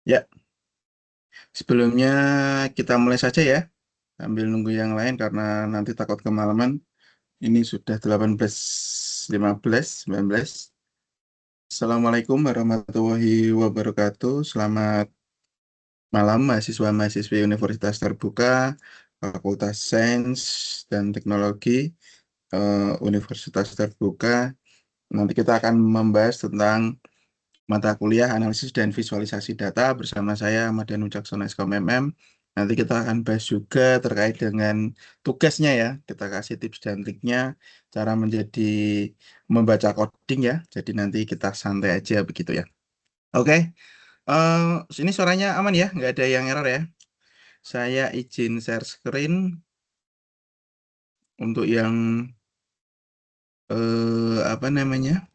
Ya, sebelumnya kita mulai saja ya, sambil nunggu yang lain karena nanti takut kemalaman. Ini sudah 18.15, 19. Assalamualaikum warahmatullahi wabarakatuh. Selamat malam mahasiswa-mahasiswi Universitas Terbuka, Fakultas Sains dan Teknologi, Universitas Terbuka. Nanti kita akan membahas tentang mata kuliah analisis dan visualisasi data bersama saya Ahmad Wicaksono SKM MM. Nanti kita akan bahas juga terkait dengan tugasnya ya. Kita kasih tips dan triknya cara menjadi membaca coding ya. Jadi nanti kita santai aja begitu ya. Oke, ini suaranya aman ya, nggak ada yang error ya. Saya izin share screen untuk yang apa namanya,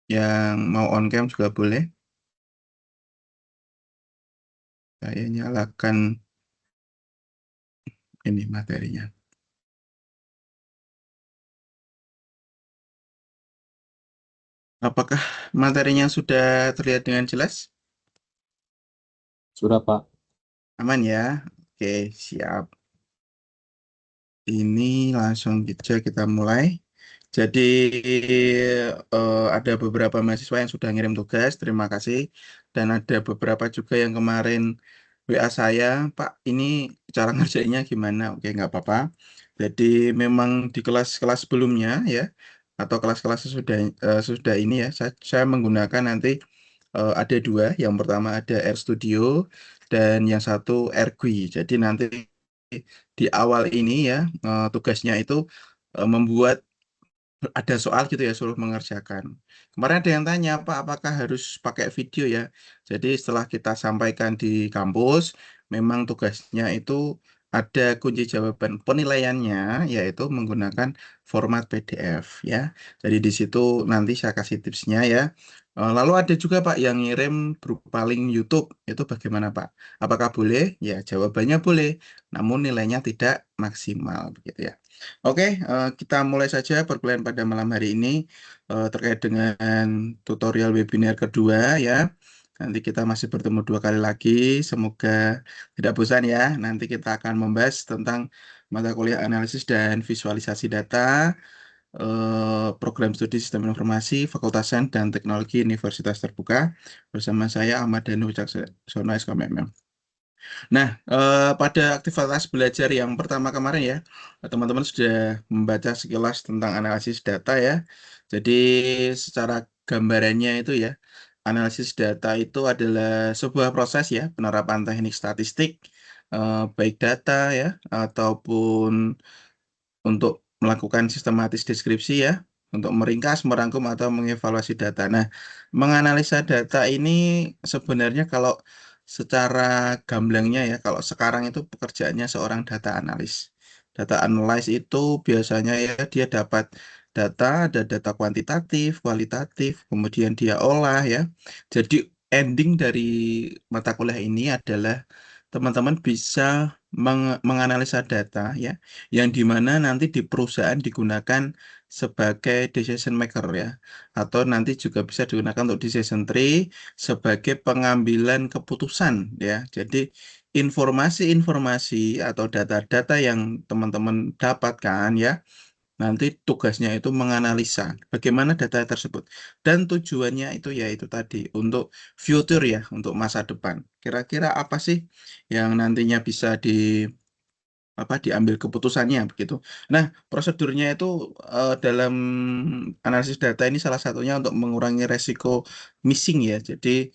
yang mau on cam juga boleh. Saya nyalakan ini materinya. Apakah materinya sudah terlihat dengan jelas? Sudah, Pak. Aman ya? Oke, siap. Ini langsung saja kita mulai. Jadi ada beberapa mahasiswa yang sudah ngirim tugas, terima kasih. Dan ada beberapa juga yang kemarin WA saya, Pak, ini cara ngerjainnya gimana? Oke, nggak apa-apa. Jadi memang di kelas-kelas sebelumnya ya, atau kelas-kelas sesudah ini ya, saya menggunakan nanti ada dua. Yang pertama ada RStudio dan yang satu AirGui. Jadi nanti di awal ini ya, tugasnya itu membuat ada soal gitu ya, suruh mengerjakan. Kemarin ada yang tanya, Pak, apakah harus pakai video ya? Jadi setelah kita sampaikan di kampus, memang tugasnya itu ada kunci jawaban penilaiannya, yaitu menggunakan format PDF ya. Jadi di situ nanti saya kasih tipsnya ya. Lalu ada juga Pak yang ngirim berupa link YouTube, itu bagaimana Pak? Apakah boleh? Ya, jawabannya boleh, namun nilainya tidak maksimal begitu ya. Oke, kita mulai saja perkuliahan pada malam hari ini terkait dengan tutorial webinar kedua ya. Nanti kita masih bertemu dua kali lagi. Semoga tidak bosan ya. Nanti kita akan membahas tentang mata kuliah analisis dan visualisasi data, program studi sistem informasi, Fakultas Sains dan Teknologi Universitas Terbuka bersama saya Ahmad Danu Wicaksono SKMM. Nah, pada aktivitas belajar yang pertama kemarin ya, teman-teman sudah membaca sekilas tentang analisis data ya. Jadi secara gambarannya itu ya, analisis data itu adalah sebuah proses ya, penerapan teknik statistik, baik data ya, ataupun untuk melakukan sistematis deskripsi ya, untuk meringkas, merangkum, atau mengevaluasi data. Nah, menganalisa data ini sebenarnya kalau secara gamblangnya ya, kalau sekarang itu pekerjaannya seorang data analis. Data analis itu biasanya ya dia dapat data, ada data kuantitatif, kualitatif, kemudian dia olah ya. Jadi ending dari mata kuliah ini adalah teman-teman bisa menganalisa data ya, yang dimana nanti di perusahaan digunakan sebagai decision maker ya, atau nanti juga bisa digunakan untuk decision tree sebagai pengambilan keputusan ya. Jadi informasi-informasi atau data-data yang teman-teman dapatkan ya, nanti tugasnya itu menganalisa bagaimana data tersebut dan tujuannya itu yaitu tadi untuk future ya, untuk masa depan. Kira-kira apa sih yang nantinya bisa diambil keputusannya begitu. Nah, prosedurnya itu dalam analisis data ini salah satunya untuk mengurangi resiko missing ya. Jadi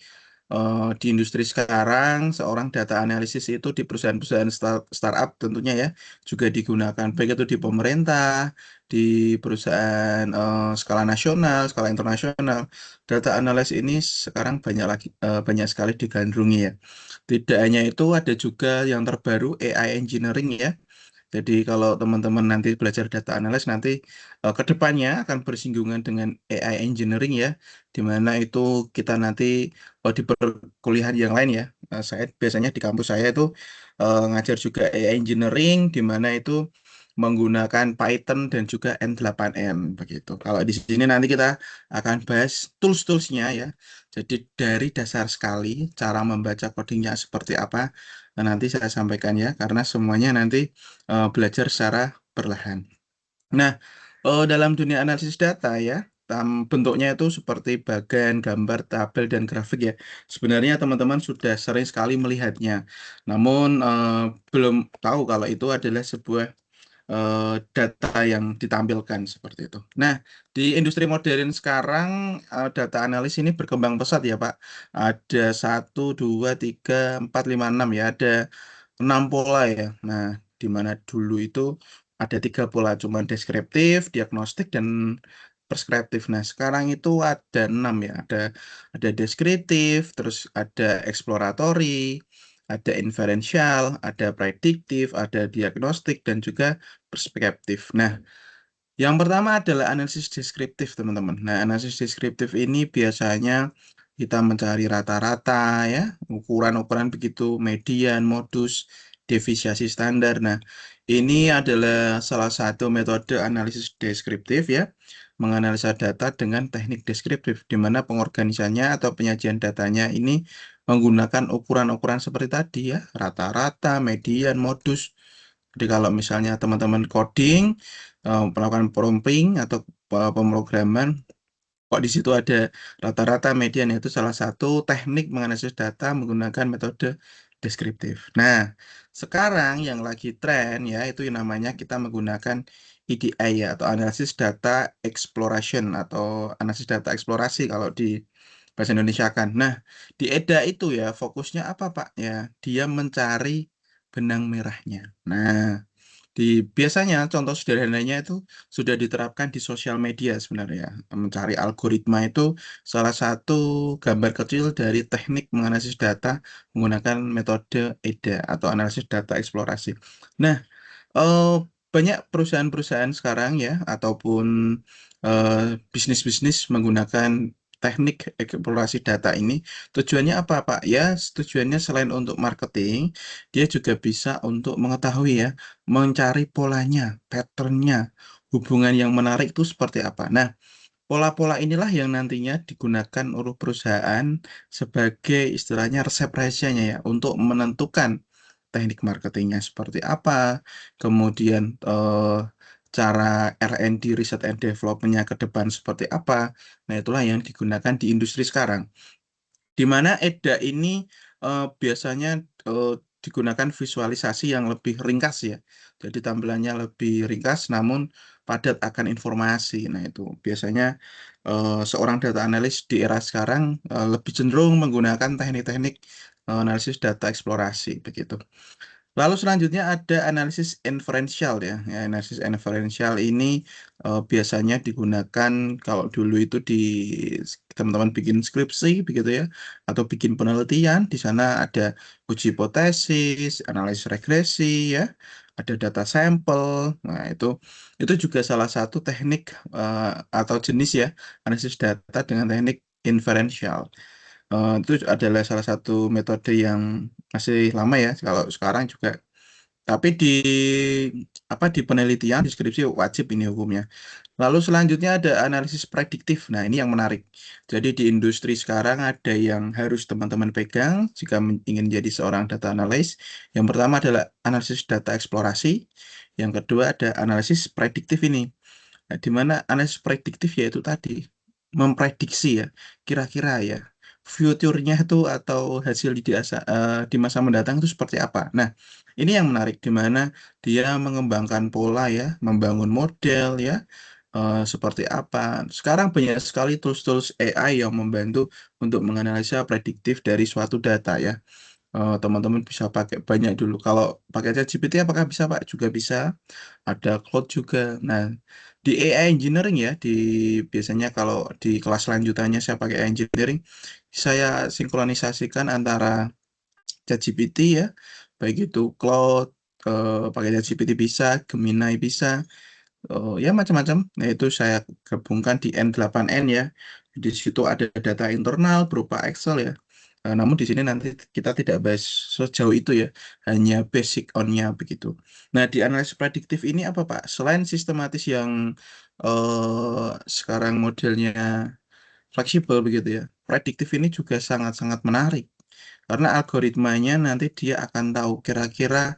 di industri sekarang seorang data analisis itu di perusahaan-perusahaan startup tentunya ya juga digunakan baik itu di pemerintah, di perusahaan skala nasional, skala internasional. Data analis ini sekarang banyak sekali digandrungi ya. Tidak hanya itu, ada juga yang terbaru AI engineering ya. Jadi kalau teman-teman nanti belajar data analis nanti ke depannya akan bersinggungan dengan AI engineering ya, di mana itu kita nanti di perkuliahan yang lain ya. Saya biasanya di kampus saya itu ngajar juga AI engineering, di mana itu menggunakan Python dan juga N8N begitu. Kalau di sini nanti kita akan bahas tools-toolsnya ya. Jadi dari dasar sekali cara membaca codingnya seperti apa, nanti saya sampaikan ya, karena semuanya nanti belajar secara perlahan. Nah, dalam dunia analisis data ya, bentuknya itu seperti bagan, gambar, tabel, dan grafik ya. Sebenarnya teman-teman sudah sering sekali melihatnya. Namun belum tahu kalau itu adalah sebuah data yang ditampilkan seperti itu. Nah, di industri modern sekarang data analis ini berkembang pesat ya Pak. Ada satu, dua, tiga, empat, lima, enam ya. Ada 6 pola ya. Nah, di mana dulu itu ada 3 pola, cuma deskriptif, diagnostik, dan preskriptif. Nah, sekarang itu ada 6 ya. Ada deskriptif, terus ada eksploratory, ada inferensial, ada prediktif, ada diagnostik, dan juga perspektif. Nah, yang pertama adalah analisis deskriptif, teman-teman. Nah, analisis deskriptif ini biasanya kita mencari rata-rata ya, ukuran-ukuran begitu, median, modus, defisiasi standar. Nah, ini adalah salah satu metode analisis deskriptif ya, menganalisa data dengan teknik deskriptif, di mana pengorganisannya atau penyajian datanya ini menggunakan ukuran-ukuran seperti tadi ya, rata-rata, median, modus. Jadi kalau misalnya teman-teman coding, melakukan prompting atau pemrograman, kok di situ ada rata-rata median, itu salah satu teknik menganalisis data menggunakan metode deskriptif. Nah, sekarang yang lagi tren ya itu yang namanya kita menggunakan EDI ya, atau analisis data exploration atau analisis data eksplorasi kalau di bahasa Indonesia kan. Nah, di EDA itu ya fokusnya apa Pak? Ya, dia mencari benang merahnya. Nah, biasanya contoh sederhananya itu sudah diterapkan di sosial media sebenarnya. Mencari algoritma itu salah satu gambar kecil dari teknik menganalisis data menggunakan metode EDA atau analisis data eksplorasi. Nah, eh, banyak perusahaan-perusahaan sekarang ya ataupun bisnis-bisnis menggunakan teknik eksplorasi data ini. Tujuannya apa, Pak? Ya, tujuannya selain untuk marketing, dia juga bisa untuk mengetahui ya, mencari polanya, patternnya, hubungan yang menarik itu seperti apa. Nah, pola-pola inilah yang nantinya digunakan oleh perusahaan sebagai istilahnya resep rahasianya ya, untuk menentukan teknik marketingnya seperti apa, kemudian cara R&D, Research and Development-nya ke depan seperti apa. Nah, itulah yang digunakan di industri sekarang. Di mana EDA ini biasanya eh, digunakan visualisasi yang lebih ringkas ya. Jadi tampilannya lebih ringkas namun padat akan informasi. Nah, itu biasanya seorang data analis di era sekarang lebih cenderung menggunakan teknik-teknik analisis data eksplorasi begitu. Lalu selanjutnya ada analisis inferensial ya. Ya, analisis inferensial ini biasanya digunakan kalau dulu itu di teman-teman bikin skripsi begitu ya, atau bikin penelitian. Di sana ada uji hipotesis, analisis regresi ya, ada data sampel. Nah, itu juga salah satu teknik atau jenis ya analisis data dengan teknik inferensial. Itu adalah salah satu metode yang masih lama ya. Kalau sekarang juga, tapi di penelitian deskripsi wajib ini hukumnya. Lalu selanjutnya ada analisis prediktif. Nah, ini yang menarik. Jadi di industri sekarang ada yang harus teman-teman pegang jika ingin jadi seorang data analis. Yang pertama adalah analisis data eksplorasi. Yang kedua ada analisis prediktif ini. Nah, di mana analisis prediktif yaitu tadi memprediksi ya, kira-kira ya future-nya itu atau hasil di masa mendatang itu seperti apa. Nah, ini yang menarik di mana dia mengembangkan pola ya, membangun model ya, seperti apa. Sekarang banyak sekali tools-tools AI yang membantu untuk menganalisa prediktif dari suatu data ya. Teman-teman bisa pakai banyak dulu. Kalau pakai ChatGPT apakah bisa Pak? Juga bisa. Ada cloud juga. Nah, di AI engineering ya, biasanya kalau di kelas lanjutannya saya pakai AI engineering, saya sinkronisasikan antara ChatGPT ya, baik itu cloud, pakai ChatGPT bisa, Gemini bisa, ya macam-macam. Nah, itu saya gabungkan di N8N ya. Di situ ada data internal berupa Excel ya. Namun di sini nanti kita tidak bahas sejauh itu ya, hanya basic on-nya begitu. Nah, di analisis prediktif ini apa Pak? Selain sistematis yang sekarang modelnya fleksibel begitu ya, prediktif ini juga sangat-sangat menarik. Karena algoritmanya nanti dia akan tahu kira-kira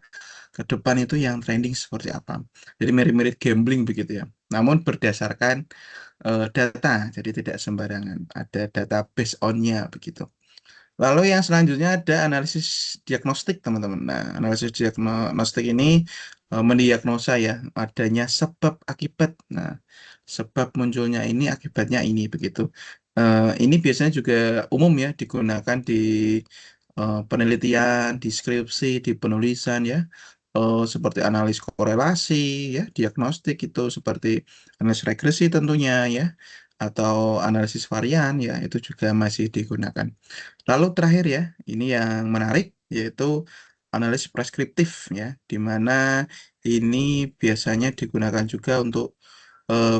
ke depan itu yang trending seperti apa. Jadi mirip-mirip gambling begitu ya. Namun berdasarkan data, jadi tidak sembarangan. Ada database on-nya begitu. Lalu yang selanjutnya ada analisis diagnostik, teman-teman. Nah, analisis diagnostik ini mendiagnosa ya adanya sebab akibat. Nah, sebab munculnya ini akibatnya ini begitu. Ini biasanya juga umum ya digunakan di penelitian, di skripsi, di penulisan ya. Seperti analis korelasi ya, diagnostik itu seperti analisis regresi tentunya ya, atau analisis varian ya, itu juga masih digunakan. Lalu terakhir ya, ini yang menarik yaitu analisis preskriptif ya, di mana ini biasanya digunakan juga untuk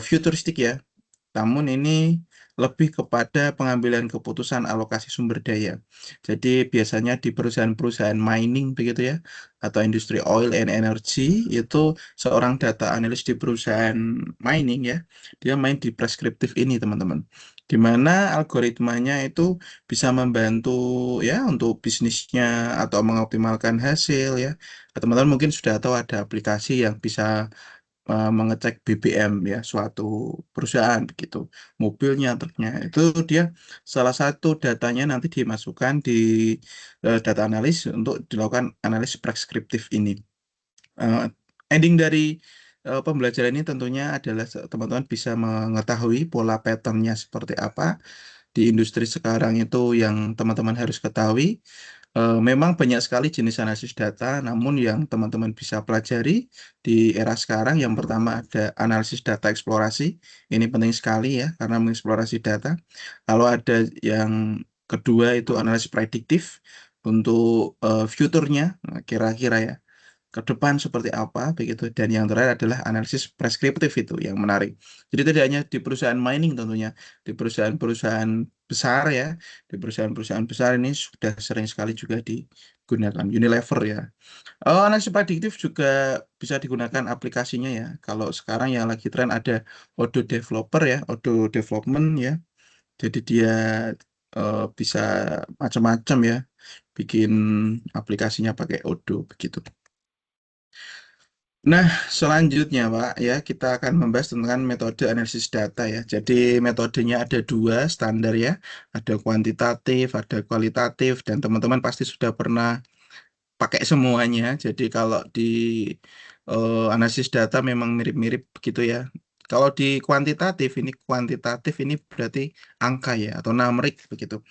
futuristik ya. Namun ini lebih kepada pengambilan keputusan alokasi sumber daya. Jadi biasanya di perusahaan-perusahaan mining begitu ya, atau industri oil and energy itu seorang data analis di perusahaan mining ya, dia main di preskriptif ini teman-teman. Di mana algoritmanya itu bisa membantu ya untuk bisnisnya atau mengoptimalkan hasil ya. Teman-teman mungkin sudah tahu ada aplikasi yang bisa mengecek BBM ya suatu perusahaan begitu, mobilnya, truknya itu dia salah satu datanya nanti dimasukkan di data analis untuk dilakukan analisis preskriptif ini. Eh, Ending dari pembelajaran ini tentunya adalah teman-teman bisa mengetahui pola patternnya seperti apa di industri sekarang itu yang teman-teman harus ketahui. Memang banyak sekali jenis analisis data, namun yang teman-teman bisa pelajari di era sekarang, yang pertama ada analisis data eksplorasi. Ini penting sekali ya, karena mengeksplorasi data. Lalu ada yang kedua itu analisis prediktif untuk future-nya, nah, kira-kira ya ke depan seperti apa begitu, dan yang terakhir adalah analisis preskriptif itu yang menarik. Jadi tidak hanya di perusahaan mining tentunya, di perusahaan-perusahaan besar ya, di perusahaan-perusahaan besar ini sudah sering sekali juga digunakan Unilever ya. Analisis prediktif juga bisa digunakan aplikasinya ya. Kalau sekarang yang lagi tren ada Odoo Developer ya, Odoo Development ya. Jadi dia bisa macam-macam ya, bikin aplikasinya pakai Odoo begitu. Nah, selanjutnya, Pak, ya kita akan membahas tentang metode analisis data ya. Jadi metodenya ada dua standar ya, ada kuantitatif, ada kualitatif, dan teman-teman pasti sudah pernah pakai semuanya. Jadi kalau di analisis data memang mirip-mirip begitu ya. Kalau di kuantitatif ini berarti angka ya atau numerik begitu.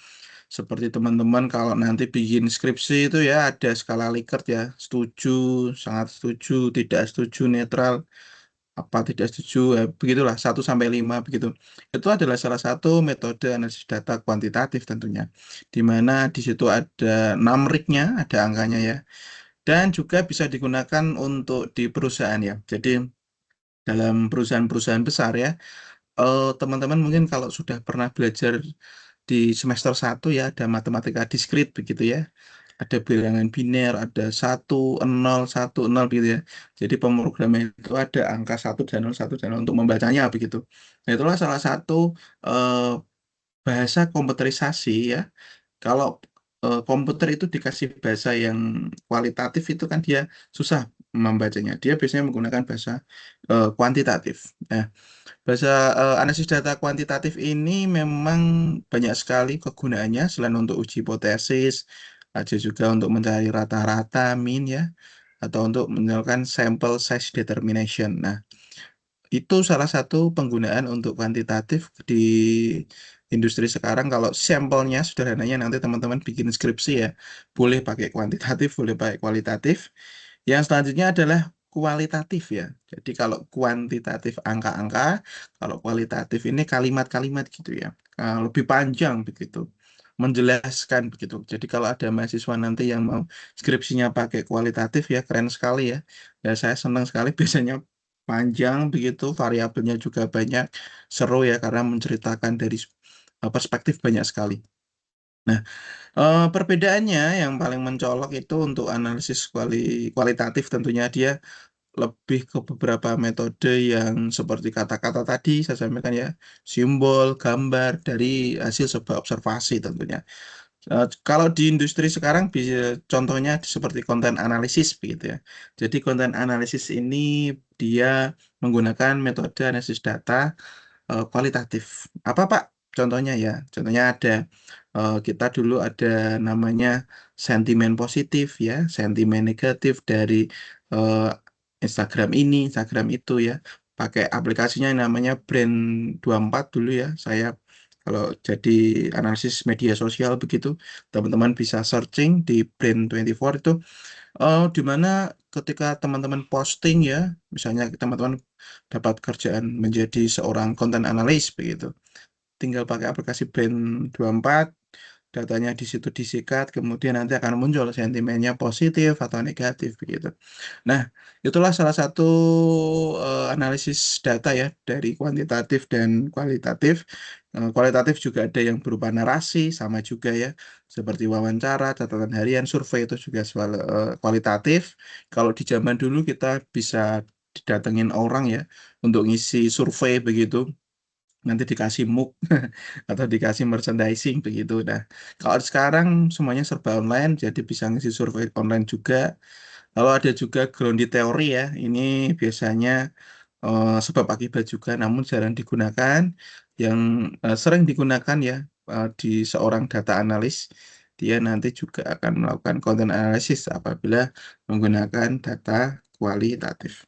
Seperti teman-teman kalau nanti bikin skripsi itu ya ada skala Likert ya, setuju, sangat setuju, tidak setuju, netral, apa tidak setuju, ya, begitulah 1 sampai 5 begitu. Itu adalah salah satu metode analisis data kuantitatif tentunya, di mana di situ ada numeriknya, ada angkanya ya, dan juga bisa digunakan untuk di perusahaan ya. Jadi dalam perusahaan-perusahaan besar ya, teman-teman mungkin kalau sudah pernah belajar di semester 1 ya ada matematika diskrit begitu ya. Ada bilangan biner, ada 1, 0, 1, 0 gitu ya. Jadi pemrograman itu ada angka 1 dan 0 untuk membacanya begitu. Nah, itulah salah satu eh, bahasa komputerisasi ya. Kalau komputer itu dikasih bahasa yang kualitatif itu kan dia susah membacanya. Dia biasanya menggunakan bahasa kuantitatif. Nah, bahasa analisis data kuantitatif ini memang banyak sekali kegunaannya selain untuk uji hipotesis, ada juga untuk mencari rata-rata min ya, atau untuk melakukan sample size determination. Nah, itu salah satu penggunaan untuk kuantitatif di industri sekarang. Kalau sampelnya sederhananya nanti teman-teman bikin skripsi ya, boleh pakai kuantitatif, boleh pakai kualitatif. Yang selanjutnya adalah kualitatif ya. Jadi kalau kuantitatif angka-angka, kalau kualitatif ini kalimat-kalimat gitu ya. Lebih panjang begitu. Menjelaskan begitu. Jadi kalau ada mahasiswa nanti yang mau skripsinya pakai kualitatif ya keren sekali ya. Ya saya senang sekali biasanya panjang begitu, variabelnya juga banyak, seru ya karena menceritakan dari perspektif banyak sekali. Nah, perbedaannya yang paling mencolok itu untuk analisis kualitatif tentunya dia lebih ke beberapa metode yang seperti kata-kata tadi saya sampaikan ya, simbol, gambar dari hasil sebuah observasi tentunya. Kalau di industri sekarang bisa contohnya seperti konten analisis begitu ya. Jadi konten analisis ini dia menggunakan metode analisis data kualitatif. Apa Pak? Contohnya ya, contohnya ada kita dulu ada namanya sentimen positif ya, sentimen negatif dari eh, Instagram ini, Instagram itu ya. Pakai aplikasinya yang namanya Brand 24 dulu ya. Saya kalau jadi analisis media sosial begitu, teman-teman bisa searching di Brand 24 itu di mana ketika teman-teman posting ya, misalnya teman-teman dapat kerjaan menjadi seorang konten analis begitu. Tinggal pakai aplikasi Brand 24, datanya di situ disikat, kemudian nanti akan muncul sentimennya positif atau negatif begitu. Nah, itulah salah satu analisis data ya dari kuantitatif dan kualitatif. Kualitatif juga ada yang berupa narasi, sama juga ya, seperti wawancara, catatan harian, survei itu juga soal kualitatif. Kalau di zaman dulu kita bisa didatengin orang ya untuk ngisi survei begitu, nanti dikasih mug atau dikasih merchandising begitu. Nah, kalau sekarang semuanya serba online, jadi bisa ngisi survei online juga. Lalu ada juga grounded teori ya, ini biasanya sebab akibat juga, namun jarang digunakan. Yang sering digunakan ya di seorang data analis, dia nanti juga akan melakukan konten analisis apabila menggunakan data kualitatif.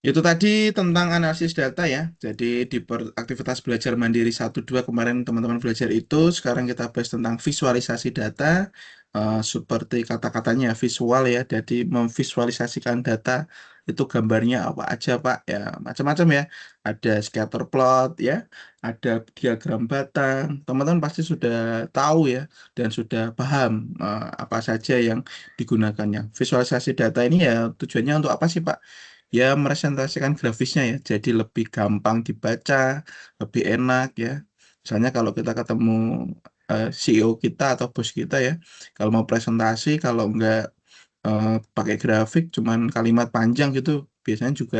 Itu tadi tentang analisis data ya. Jadi di aktivitas belajar mandiri 1-2 kemarin teman-teman belajar itu, sekarang kita bahas tentang visualisasi data, seperti kata-katanya visual ya. Jadi memvisualisasikan data itu gambarnya apa aja Pak? Ya macam-macam ya. Ada scatter plot ya, ada diagram batang. Teman-teman pasti sudah tahu ya dan sudah paham apa saja yang digunakannya. Visualisasi data ini ya tujuannya untuk apa sih Pak? Ya meresentasikan grafisnya ya, jadi lebih gampang dibaca, lebih enak ya. Misalnya kalau kita ketemu CEO kita atau bos kita ya, kalau mau presentasi, kalau nggak eh, pakai grafik, cuman kalimat panjang gitu, biasanya juga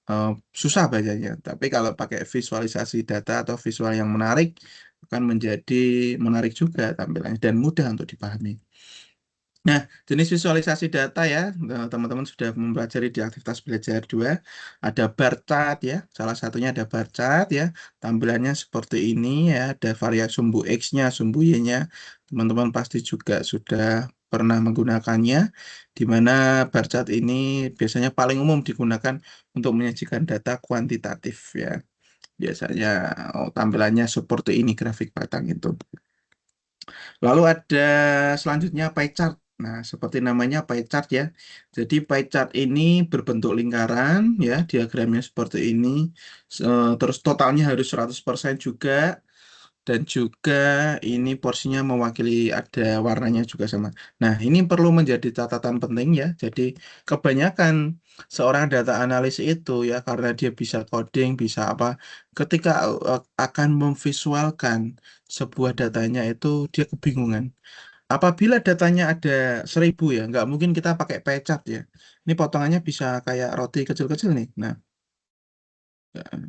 eh, susah bacanya. Tapi kalau pakai visualisasi data atau visual yang menarik, akan menjadi menarik juga tampilannya dan mudah untuk dipahami. Nah, jenis visualisasi data ya, teman-teman sudah mempelajari di aktivitas belajar 2. Ada bar chart ya, salah satunya ada bar chart ya, tampilannya seperti ini ya, ada variasi sumbu X-nya, sumbu Y-nya. Teman-teman pasti juga sudah pernah menggunakannya, di mana bar chart ini biasanya paling umum digunakan untuk menyajikan data kuantitatif ya. Biasanya tampilannya seperti ini grafik batang itu. Lalu ada selanjutnya pie chart. Nah, seperti namanya pie chart ya. Jadi pie chart ini berbentuk lingkaran ya, diagramnya seperti ini. Terus totalnya harus 100% juga dan juga ini porsinya mewakili ada warnanya juga sama. Nah, ini perlu menjadi catatan penting ya. Jadi kebanyakan seorang data analis itu ya karena dia bisa coding, bisa apa, ketika akan memvisualkan sebuah datanya itu dia kebingungan. Apabila datanya ada 1.000 ya, nggak mungkin kita pakai pie chart ya. Ini potongannya bisa kayak roti kecil-kecil nih. Nah,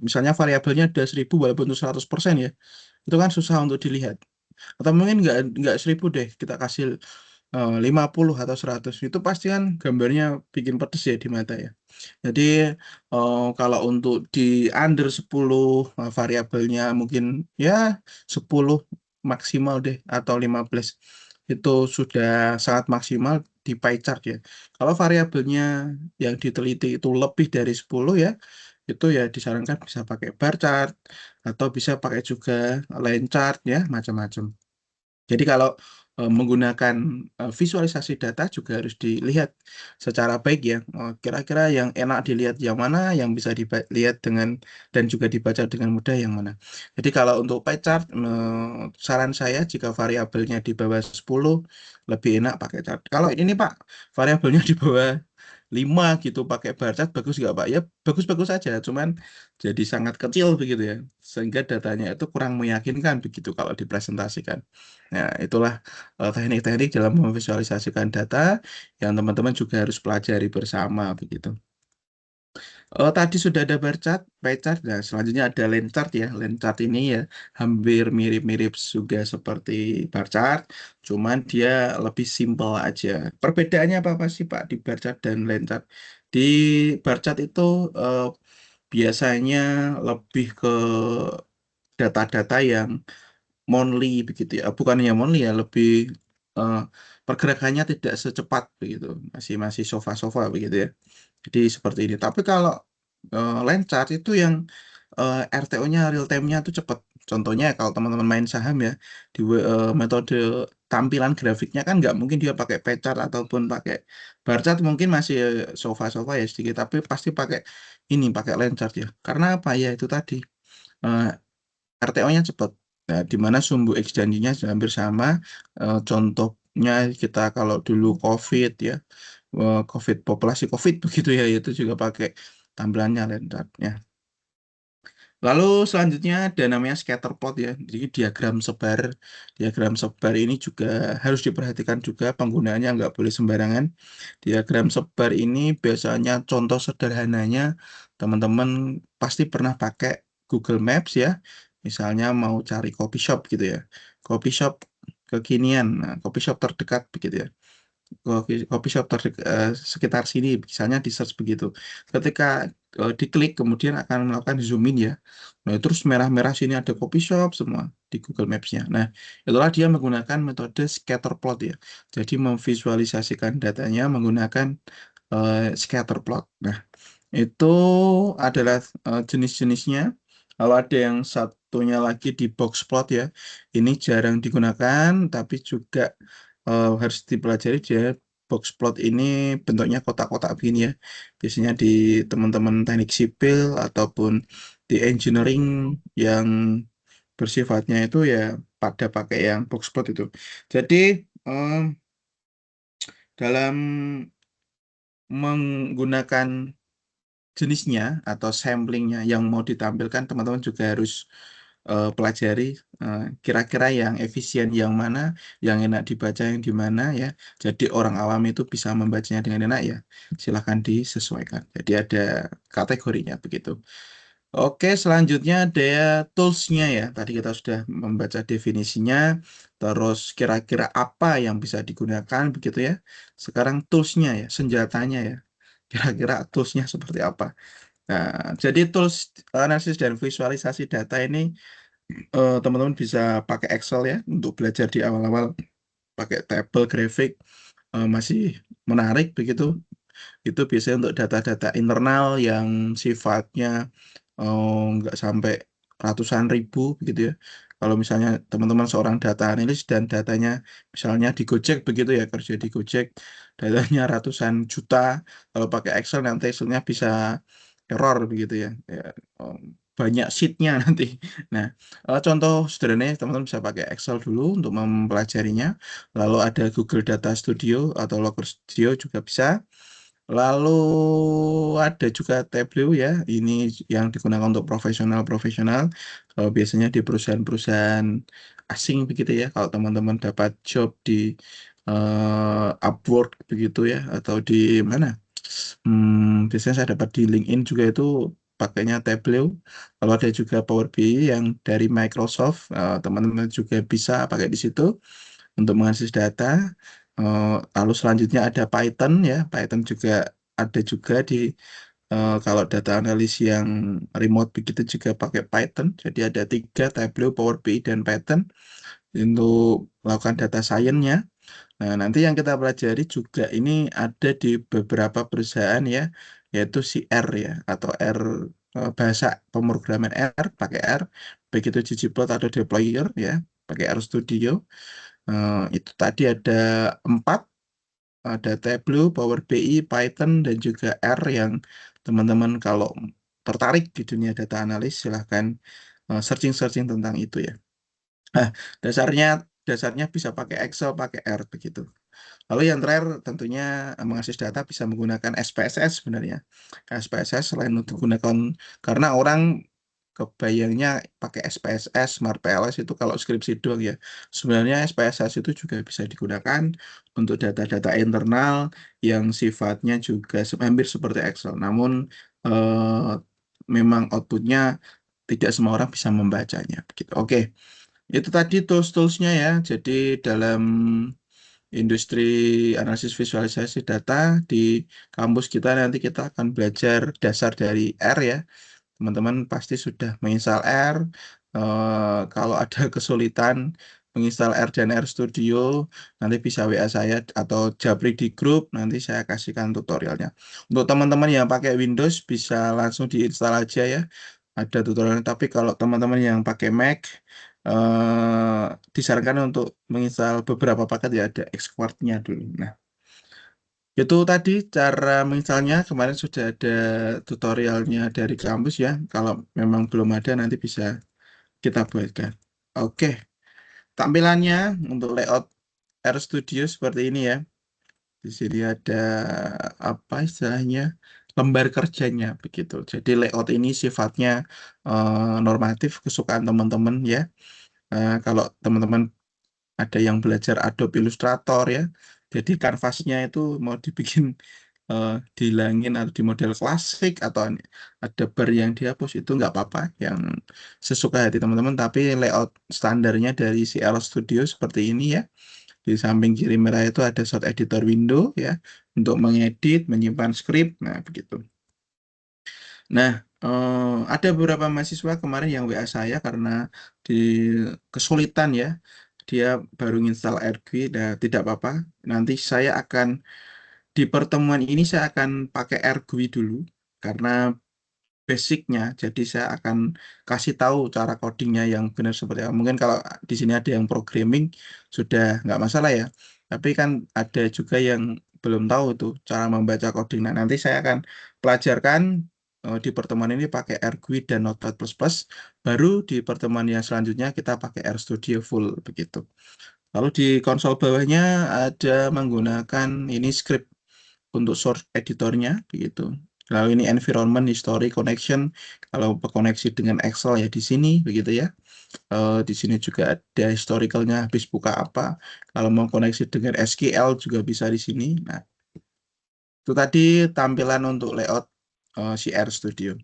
misalnya variabelnya ada 1.000 walaupun itu 100% ya, itu kan susah untuk dilihat. Atau mungkin nggak 1.000 deh, kita kasih 50 atau 100. Itu pasti kan gambarnya bikin pedes ya di mata ya. Jadi kalau untuk di under 10 variabelnya mungkin ya 10 maksimal deh atau 15 itu sudah sangat maksimal di pie chart ya. Kalau variabelnya yang diteliti itu lebih dari 10 ya, itu ya disarankan bisa pakai bar chart atau bisa pakai juga line chart ya, macam-macam. Jadi kalau menggunakan visualisasi data juga harus dilihat secara baik ya. Kira-kira yang enak dilihat yang mana, yang bisa dilihat dengan dan juga dibaca dengan mudah yang mana. Jadi kalau untuk pie chart, saran saya jika variabelnya di bawah 10 lebih enak pakai chart. Kalau ini Pak, variabelnya di bawah 5 gitu pakai bar chart bagus nggak Pak? Ya bagus-bagus saja, cuman jadi sangat kecil begitu ya, sehingga datanya itu kurang meyakinkan begitu kalau dipresentasikan. Nah, itulah teknik-teknik dalam memvisualisasikan data yang teman-teman juga harus pelajari bersama begitu. Oh, tadi sudah ada bar chart, pie chart. Nah, selanjutnya ada line chart ya. Line chart ini ya hampir mirip-mirip juga seperti bar chart, cuman dia lebih simpel aja. Perbedaannya apa sih Pak di bar chart dan line chart? Di bar chart itu eh, biasanya lebih ke data-data yang monthly begitu ya. Bukan hanya monthly ya, lebih eh, pergerakannya tidak secepat begitu. Masih masih sofa-sofa begitu ya. Jadi seperti ini. Tapi kalau Lanchart itu yang RTO-nya real time-nya itu cepat. Contohnya kalau teman-teman main saham ya, di metode tampilan grafiknya kan nggak mungkin dia pakai pie chart ataupun pakai bar chart, mungkin masih sofa-sofa ya sedikit, tapi pasti pakai ini, pakai Lanchart ya. Karena apa ya itu tadi eh, RTO-nya cepat. Nah, di mana sumbu X dan Y-nya hampir sama. Contohnya kita kalau dulu COVID ya, COVID, populasi COVID begitu ya, itu juga pakai tampilannya lendarnya. Lalu selanjutnya ada namanya scatter plot ya, jadi diagram sebar. Diagram sebar ini juga harus diperhatikan juga penggunaannya nggak boleh sembarangan. Diagram sebar ini biasanya contoh sederhananya teman-teman pasti pernah pakai Google Maps ya. Misalnya mau cari coffee shop gitu ya. Coffee shop kekinian, nah, coffee shop terdekat begitu ya. Coffee shop sekitar sini, misalnya di search begitu. Ketika diklik kemudian akan melakukan zoom in ya. Nah, terus merah-merah sini ada coffee shop semua di Google Maps-nya. Nah, itulah dia menggunakan metode scatter plot ya. Jadi memvisualisasikan datanya menggunakan scatter plot. Nah, itu adalah jenis-jenisnya. Kalau ada yang satunya lagi di box plot ya, ini jarang digunakan, tapi juga harus dipelajari dia. Box plot ini bentuknya kotak-kotak begini ya. Biasanya di teman-teman teknik sipil ataupun di engineering yang bersifatnya itu ya pada pakai yang box plot itu. Jadi em, dalam menggunakan jenisnya atau samplingnya yang mau ditampilkan, teman-teman juga harus pelajari kira-kira yang efisien yang mana, yang enak dibaca yang di mana ya. Jadi orang awam itu bisa membacanya dengan enak ya. Silahkan disesuaikan. Jadi ada kategorinya begitu. Oke, selanjutnya ada tools-nya ya. Tadi kita sudah membaca definisinya, terus kira-kira apa yang bisa digunakan begitu ya. Sekarang tools-nya ya, senjatanya ya. Kira-kira tools-nya seperti apa? Nah, jadi tools analisis dan visualisasi data ini teman-teman bisa pakai Excel ya untuk belajar di awal-awal, pakai tabel grafik masih menarik begitu. Itu biasanya untuk data-data internal yang sifatnya nggak sampai ratusan ribu begitu ya. Kalau misalnya teman-teman seorang data analis dan datanya misalnya di Gojek begitu ya, kerja di Gojek, datanya ratusan juta, kalau pakai Excel nanti Excelnya bisa error begitu ya. Ya, em, banyak sheetnya nanti. Nah, contoh sederhananya teman-teman bisa pakai Excel dulu untuk mempelajarinya. Lalu ada Google Data Studio atau Looker Studio juga bisa. Lalu ada juga Tableau ya, ini yang digunakan untuk profesional-profesional. Kalau biasanya di perusahaan-perusahaan asing begitu ya, kalau teman-teman dapat job di Upwork begitu ya, atau di mana? Biasanya saya dapat di LinkedIn juga itu pakainya Tableau. Kalau ada juga Power BI yang dari Microsoft, teman-teman juga bisa pakai di situ untuk mengakses data. Lalu selanjutnya ada Python ya, Python juga ada juga di kalau data analis yang remote begitu juga pakai Python. Jadi ada 3, Tableau, Power BI, dan Python untuk melakukan data science-nya. Nah, nanti yang kita pelajari juga ini ada di beberapa perusahaan ya, yaitu si R ya, atau R bahasa pemrograman R, pakai R, begitu ggplot atau deployer ya, pakai RStudio. Itu tadi ada 4, ada Tableau, Power BI, Python, dan juga R yang teman-teman kalau tertarik di dunia data analis silahkan searching-searching tentang itu ya. Nah, dasarnya dasarnya bisa pakai Excel, pakai R begitu. Lalu yang terakhir tentunya mengakses data bisa menggunakan SPSS sebenarnya. SPSS selain untuk gunakan karena orang kebayangnya pakai SPSS, Smart PLS itu kalau skripsi doang ya. Sebenarnya SPSS itu juga bisa digunakan untuk data-data internal yang sifatnya juga hampir seperti Excel. Namun memang outputnya tidak semua orang bisa membacanya. Begitu. Oke, itu tadi tools-toolsnya ya. Jadi dalam industri analisis visualisasi data di kampus kita nanti kita akan belajar dasar dari R ya. Teman-teman pasti sudah menginstal R. Kalau ada kesulitan menginstal R dan R Studio, nanti bisa WA saya atau japri di grup, nanti saya kasihkan tutorialnya. Untuk teman-teman yang pakai Windows, bisa langsung diinstal aja ya. Ada tutorialnya, tapi kalau teman-teman yang pakai Mac, disarankan untuk menginstal beberapa paket ya, ada exportnya dulu. Nah, itu tadi cara menginstalnya kemarin sudah ada tutorialnya dari kampus ya. Kalau memang belum ada nanti bisa kita buatkan. Oke, tampilannya untuk layout RStudio seperti ini ya. Di sini ada apa istilahnya lembar kerjanya begitu. Jadi layout ini sifatnya normatif kesukaan teman-teman ya. Kalau teman-teman ada yang belajar Adobe Illustrator ya. Jadi kanvasnya itu mau dibikin dihilangin atau di model klasik atau ada bar yang dihapus itu nggak apa-apa yang sesuka hati teman-teman, tapi layout standarnya dari CL Studio seperti ini ya. Di samping kiri merah itu ada short editor window ya untuk mengedit, menyimpan script, nah begitu. Nah, ada beberapa mahasiswa kemarin yang WA saya karena di kesulitan ya, dia baru install AirGui, nah tidak apa-apa. Nanti saya akan di pertemuan ini saya akan pakai AirGui dulu karena basicnya. Jadi saya akan kasih tahu cara codingnya yang benar seperti apa. Mungkin kalau di sini ada yang programming sudah nggak masalah ya. Tapi kan ada juga yang belum tahu tuh cara membaca coding. Nah, nanti saya akan pelajarkan di pertemuan ini pakai AirGui dan Notepad++. Baru di pertemuan yang selanjutnya kita pakai RStudio full begitu. Lalu di konsol bawahnya ada menggunakan ini script untuk source editornya begitu. Lalu ini environment, history, connection. Kalau berkoneksi dengan Excel ya di sini begitu ya. Di sini juga ada historicalnya habis buka apa. Kalau mau koneksi dengan SQL juga bisa di sini. Nah, itu tadi tampilan untuk layout CR Studio.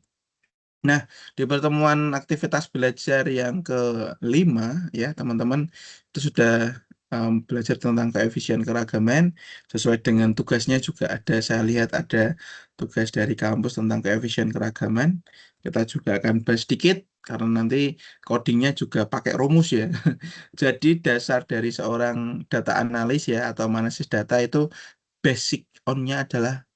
Nah, di pertemuan aktivitas belajar yang kelima ya teman-teman itu sudah belajar tentang koefisien keragaman sesuai dengan tugasnya juga ada, saya lihat ada tugas dari kampus tentang koefisien keragaman. Kita juga akan bahas sedikit karena nanti codingnya juga pakai rumus ya. Jadi dasar dari seorang data analis ya atau analisis data itu basic on-nya adalah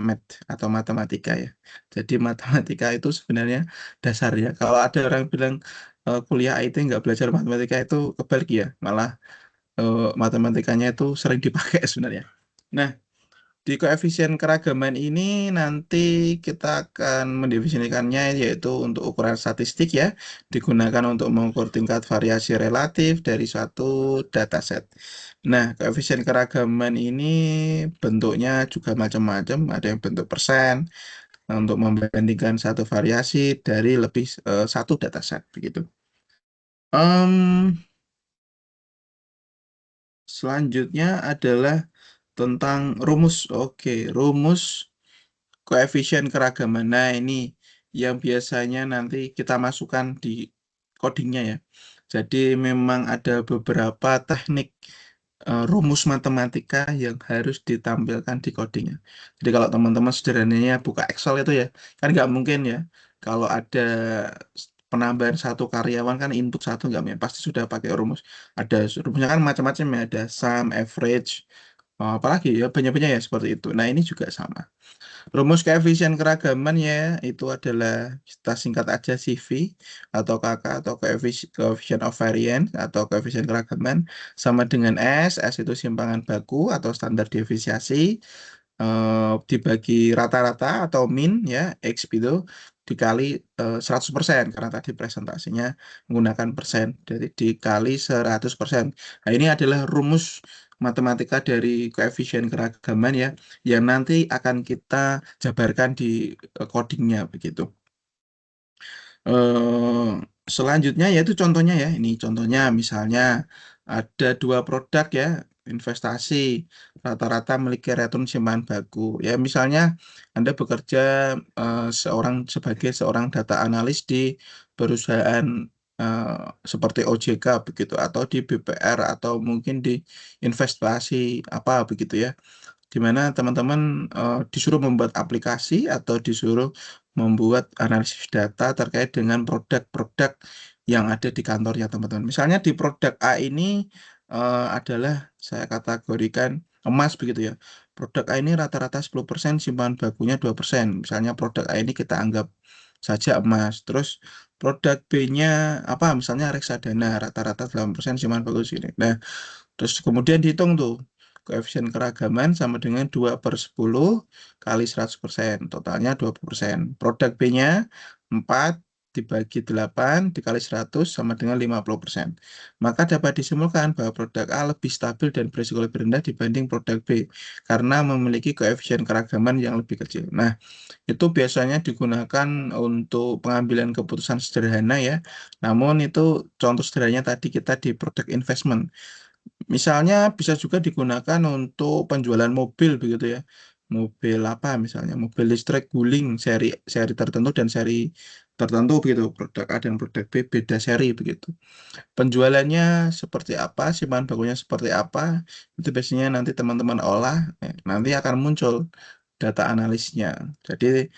math atau matematika ya. Jadi matematika itu sebenarnya dasarnya. Kalau ada orang bilang kuliah IT nggak belajar matematika itu kebalik ya, malah matematikanya itu sering dipakai sebenarnya. Nah, di koefisien keragaman ini nanti kita akan mendefinisikannya yaitu untuk ukuran statistik ya, digunakan untuk mengukur tingkat variasi relatif dari suatu dataset. Nah, koefisien keragaman ini bentuknya juga macam-macam, ada yang bentuk persen untuk membandingkan satu variasi dari lebih satu dataset begitu. Em, Selanjutnya adalah tentang rumus. Oke, rumus koefisien keragaman. Nah, ini yang biasanya nanti kita masukkan di codingnya ya. Jadi memang ada beberapa teknik rumus matematika yang harus ditampilkan di codingnya. Jadi kalau teman-teman sederhananya buka Excel itu ya, kan nggak mungkin ya. Kalau ada penambahan satu karyawan kan input satu nggak ya, pasti sudah pakai rumus. Ada rumusnya kan macam-macam ya, ada sum, average, apalagi ya banyak-banyak ya seperti itu. Nah ini juga sama. Rumus koefisien keragaman ya itu adalah kita singkat aja CV atau KK atau coefficient of variance atau koefisien keragaman sama dengan S itu simpangan baku atau standar deviasi dibagi rata-rata atau min ya X itu dikali 100% karena tadi presentasinya menggunakan persen jadi dikali 100%. Nah ini adalah rumus matematika dari koefisien keragaman ya, yang nanti akan kita jabarkan di codingnya begitu. Eh, Selanjutnya yaitu contohnya ya, ini contohnya misalnya ada dua produk ya, investasi rata-rata memiliki return simpanan baku. Ya misalnya Anda bekerja sebagai seorang data analis di perusahaan eh, seperti OJK begitu, atau di BPR, atau mungkin di investasi apa begitu ya, di mana teman-teman disuruh membuat aplikasi atau disuruh membuat analisis data terkait dengan produk-produk yang ada di kantornya teman-teman. Misalnya di produk A ini adalah saya kategorikan emas begitu ya. Produk A ini rata-rata 10%, simpanan bakunya 2%. Misalnya produk A ini kita anggap saja emas. Terus produk B-nya apa? Misalnya reksadana rata-rata 8%, simpanan baku sini. Nah, terus kemudian dihitung tuh koefisien keragaman sama dengan 2/10 kali 100%. Totalnya 20%. Produk B-nya 4 dibagi 8 dikali 100 sama dengan 50%. Maka dapat disimpulkan bahwa produk A lebih stabil dan berisiko lebih rendah dibanding produk B karena memiliki koefisien keragaman yang lebih kecil. Nah, itu biasanya digunakan untuk pengambilan keputusan sederhana ya. Namun itu contoh sederhananya tadi kita di produk investment. Misalnya bisa juga digunakan untuk penjualan mobil begitu ya. Mobil apa misalnya? Mobil listrik guling seri seri tertentu dan seri tertentu begitu. Produk A dan produk B beda seri begitu. Penjualannya seperti apa, simpan bakunya seperti apa, itu biasanya nanti teman-teman olah, nanti akan muncul data analisnya. Jadi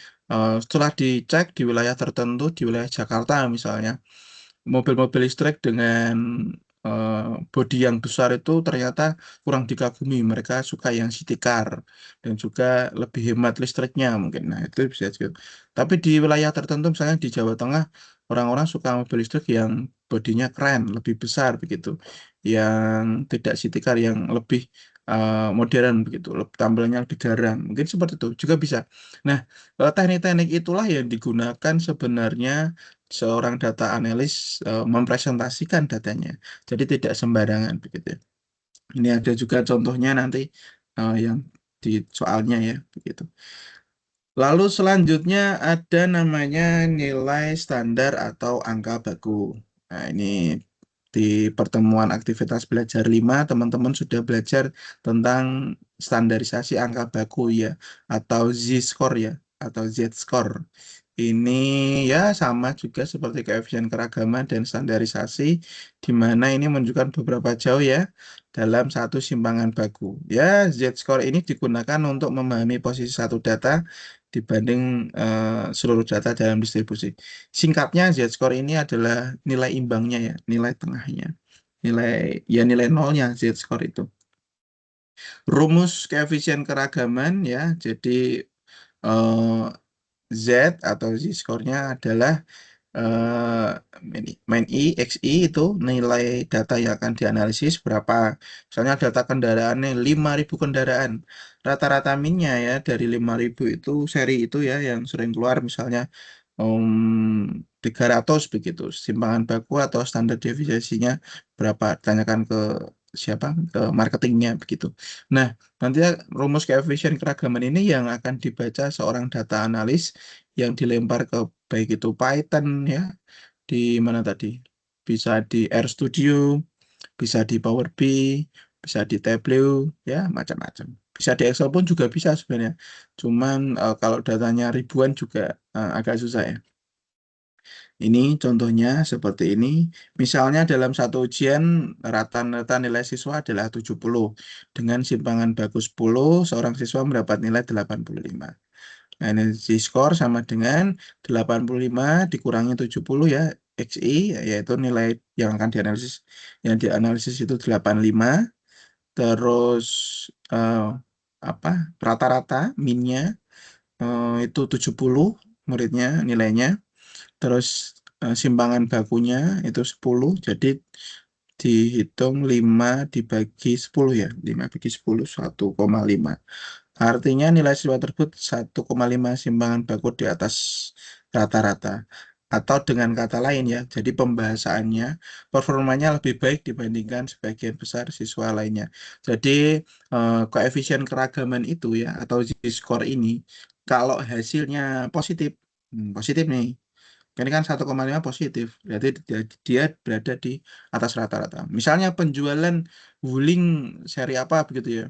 setelah dicek di wilayah tertentu, di wilayah Jakarta misalnya, mobil-mobil listrik dengan bodi yang besar itu ternyata kurang dikagumi. Mereka suka yang city car dan juga lebih hemat listriknya mungkin. Nah, itu bisa juga. Tapi di wilayah tertentu misalnya di Jawa Tengah, orang-orang suka mobil listrik yang bodinya keren, lebih besar begitu. Yang tidak city car, yang lebih modern begitu, tampilannya lebih garang. Mungkin seperti itu juga bisa. Nah, teknik-teknik itulah yang digunakan sebenarnya seorang data analis mempresentasikan datanya. Jadi tidak sembarangan begitu. Ini ada juga contohnya nanti yang di soalnya ya begitu. Lalu selanjutnya ada namanya nilai standar atau angka baku. Nah, ini di pertemuan aktivitas belajar 5 teman-teman sudah belajar tentang standarisasi angka baku ya, atau Z-score ya, atau Z-score. Ini ya sama juga seperti koefisien keragaman dan standarisasi, di mana ini menunjukkan beberapa jauh ya dalam satu simpangan baku. Ya, Z-score ini digunakan untuk memahami posisi satu data dibanding seluruh data dalam distribusi. Singkatnya, Z-score ini adalah nilai imbangnya ya, nilai tengahnya. Nilai ya nilai nolnya Z-score itu. Rumus koefisien keragaman ya, jadi eh, Z atau Z-score-nya adalah main I, XI itu nilai data yang akan dianalisis berapa. Misalnya data kendaraannya 5.000 kendaraan. Rata-rata minnya ya dari 5.000 itu seri itu ya yang sering keluar misalnya 300 begitu. Simpangan baku atau standar deviasinya berapa? Tanyakan ke siapa? Ke marketingnya begitu. Nah, nanti rumus koefisien keragaman ini yang akan dibaca seorang data analis yang dilempar ke baik itu Python ya, di mana tadi? Bisa di RStudio, bisa di Power BI, bisa di Tableau, ya macam-macam. Bisa di Excel pun juga bisa sebenarnya. Cuman kalau datanya ribuan juga agak susah ya. Ini contohnya seperti ini. Misalnya dalam satu ujian rata-rata nilai siswa adalah 70. Dengan simpangan bagus 10, seorang siswa mendapat nilai 85. Nah, energy score sama dengan 85 dikurangi 70 ya, XI, yaitu nilai yang akan dianalisis. Yang dianalisis itu 85, terus eh, apa rata-rata minnya itu 70 muridnya nilainya, terus simpangan bakunya itu 10, jadi dihitung 5 dibagi 10 ya, 5 bagi 10, 1,5. Artinya nilai siswa tersebut 1,5 simpangan baku di atas rata-rata. Atau dengan kata lain ya, jadi pembahasannya, performanya lebih baik dibandingkan sebagian besar siswa lainnya. Jadi koefisien keragaman itu ya, atau Z-score ini, kalau hasilnya positif, positif nih, ini kan 1,5 positif, berarti dia berada di atas rata-rata. Misalnya penjualan Wuling seri apa begitu ya.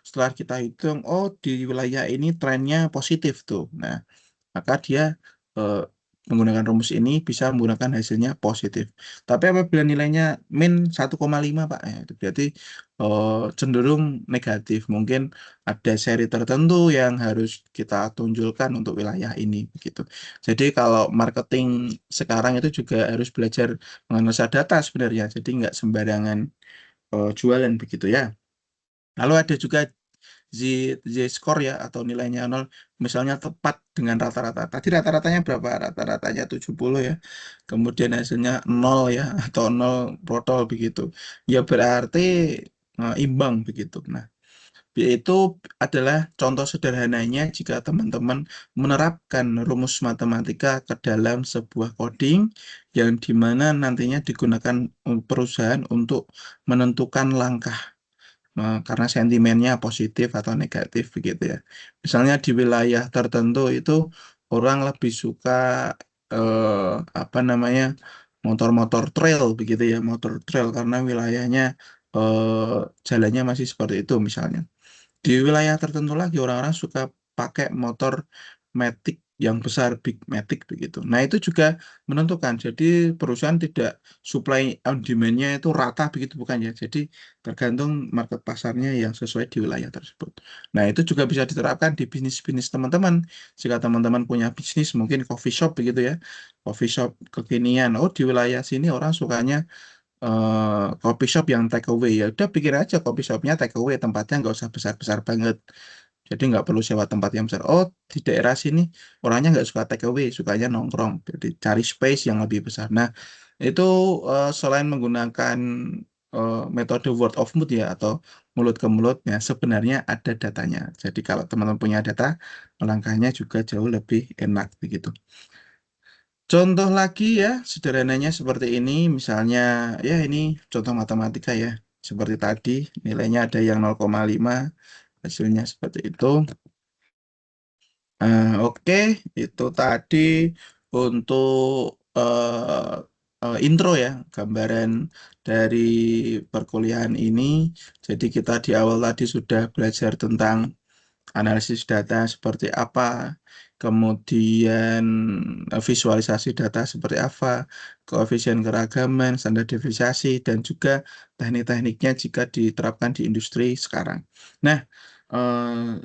Setelah kita hitung, oh di wilayah ini trennya positif tuh. Nah, maka dia eh, menggunakan rumus ini bisa menggunakan hasilnya positif. Tapi apabila nilainya min 1,5 Pak, ya, itu berarti cenderung negatif. Mungkin ada seri tertentu yang harus kita tunjukkan untuk wilayah ini begitu. Jadi kalau marketing sekarang itu juga harus belajar menganalisa data sebenarnya. Jadi nggak sembarangan jualan begitu ya. Lalu ada juga Z, Z-score ya atau nilainya 0 misalnya tepat dengan rata-rata. Tadi rata-ratanya berapa? Rata-ratanya 70 ya. Kemudian hasilnya 0 ya atau 0 protol begitu. Ya berarti imbang begitu. Nah, itu adalah contoh sederhananya jika teman-teman menerapkan rumus matematika ke dalam sebuah coding yang dimana nantinya digunakan perusahaan untuk menentukan langkah karena sentimennya positif atau negatif begitu ya. Misalnya di wilayah tertentu itu orang lebih suka apa namanya motor-motor trail begitu ya, motor trail karena wilayahnya jalannya masih seperti itu misalnya. Di wilayah tertentu lagi orang-orang suka pakai motor matic yang besar, big matic begitu. Nah itu juga menentukan. Jadi perusahaan tidak supply on demand-nya itu rata begitu bukan ya. Jadi tergantung market pasarnya yang sesuai di wilayah tersebut. Nah itu juga bisa diterapkan di bisnis-bisnis teman-teman. Jika teman-teman punya bisnis mungkin coffee shop begitu ya. Coffee shop kekinian. Oh di wilayah sini orang sukanya coffee shop yang take away ya udah bikin aja coffee shopnya take away tempatnya nggak usah besar-besar banget jadi nggak perlu sewa tempat yang besar oh di daerah sini orangnya nggak suka take away sukanya nongkrong jadi cari space yang lebih besar nah itu selain menggunakan metode word of mouth ya atau mulut ke mulut ya sebenarnya ada datanya jadi kalau teman-teman punya data langkahnya juga jauh lebih enak begitu. Contoh lagi ya, sederhananya seperti ini, misalnya ya ini contoh matematika ya, seperti tadi nilainya ada yang 0,5, hasilnya seperti itu. Oke, itu tadi untuk intro ya, gambaran dari perkuliahan ini. Jadi kita di awal tadi sudah belajar tentang analisis data seperti apa, kemudian visualisasi data seperti apa, koefisien keragaman, standar deviasi, dan juga teknik-tekniknya jika diterapkan di industri sekarang. Nah,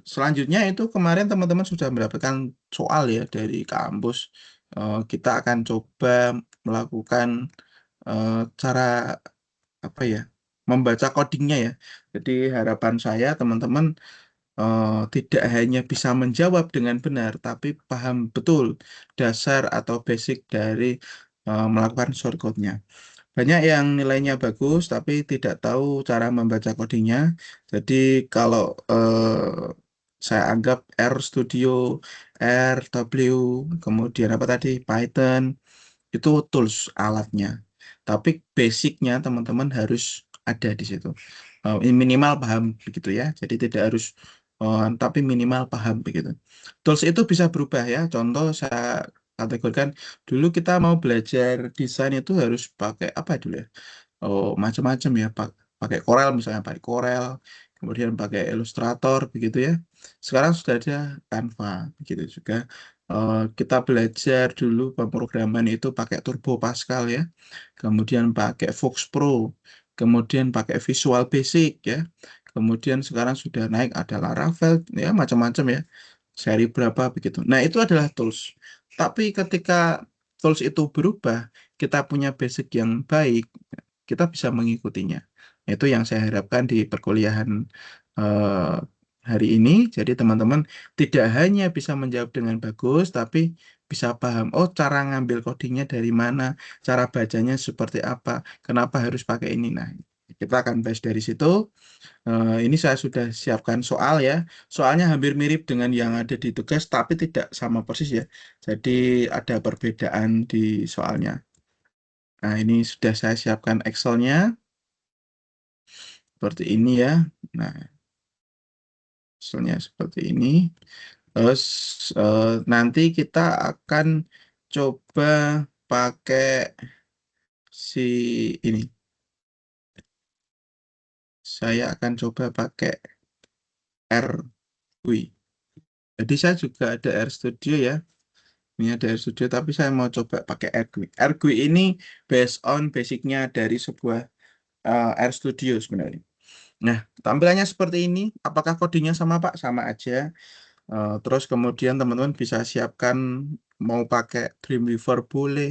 selanjutnya itu kemarin teman-teman sudah mendapatkan soal ya dari kampus. Kita akan coba melakukan cara apa ya, membaca codingnya ya. Jadi harapan saya teman-teman tidak hanya bisa menjawab dengan benar, tapi paham betul dasar atau basic dari melakukan shortcode-nya. Banyak yang nilainya bagus, tapi tidak tahu cara membaca codingnya. Jadi kalau saya anggap R Studio, R, W, kemudian apa tadi, Python, itu tools alatnya. Tapi basicnya teman-teman harus ada di situ. Minimal paham begitu ya. Jadi tidak harus tapi minimal paham begitu. Tools itu bisa berubah ya. Contoh saya kategorikan dulu kita mau belajar desain itu harus pakai apa dulu ya? Oh, macam-macam ya. Pakai Corel misalnya, pakai Corel, kemudian pakai Illustrator begitu ya. Sekarang sudah ada Canva begitu juga. Kita belajar dulu pemrograman itu pakai Turbo Pascal ya. Kemudian pakai Fox Pro, kemudian pakai Visual Basic ya. Kemudian sekarang sudah naik ada Laravel ya macam-macam ya. Seri berapa begitu. Nah, itu adalah tools. Tapi ketika tools itu berubah, kita punya basic yang baik, kita bisa mengikutinya. Itu yang saya harapkan di perkuliahan eh, hari ini. Jadi teman-teman tidak hanya bisa menjawab dengan bagus, tapi bisa paham, oh cara ngambil codingnya dari mana, cara bacanya seperti apa, kenapa harus pakai ini. Nah, kita akan bahas dari situ. Ini saya sudah siapkan soal ya. Soalnya hampir mirip dengan yang ada di tugas, tapi tidak sama persis ya. Jadi ada perbedaan di soalnya. Nah, ini sudah saya siapkan Excel-nya. Seperti ini ya. Nah, Excel-nya seperti ini. Terus nanti kita akan coba pakai si ini. Saya akan coba pakai RGUI. Jadi saya juga ada RStudio ya. Ini ada RStudio, tapi saya mau coba pakai RGUI. RGUI ini based on basicnya dari sebuah RStudio sebenarnya. Nah, tampilannya seperti ini. Apakah codingnya sama Pak? Sama aja. Terus kemudian teman-teman bisa siapkan mau pakai Dreamweaver boleh,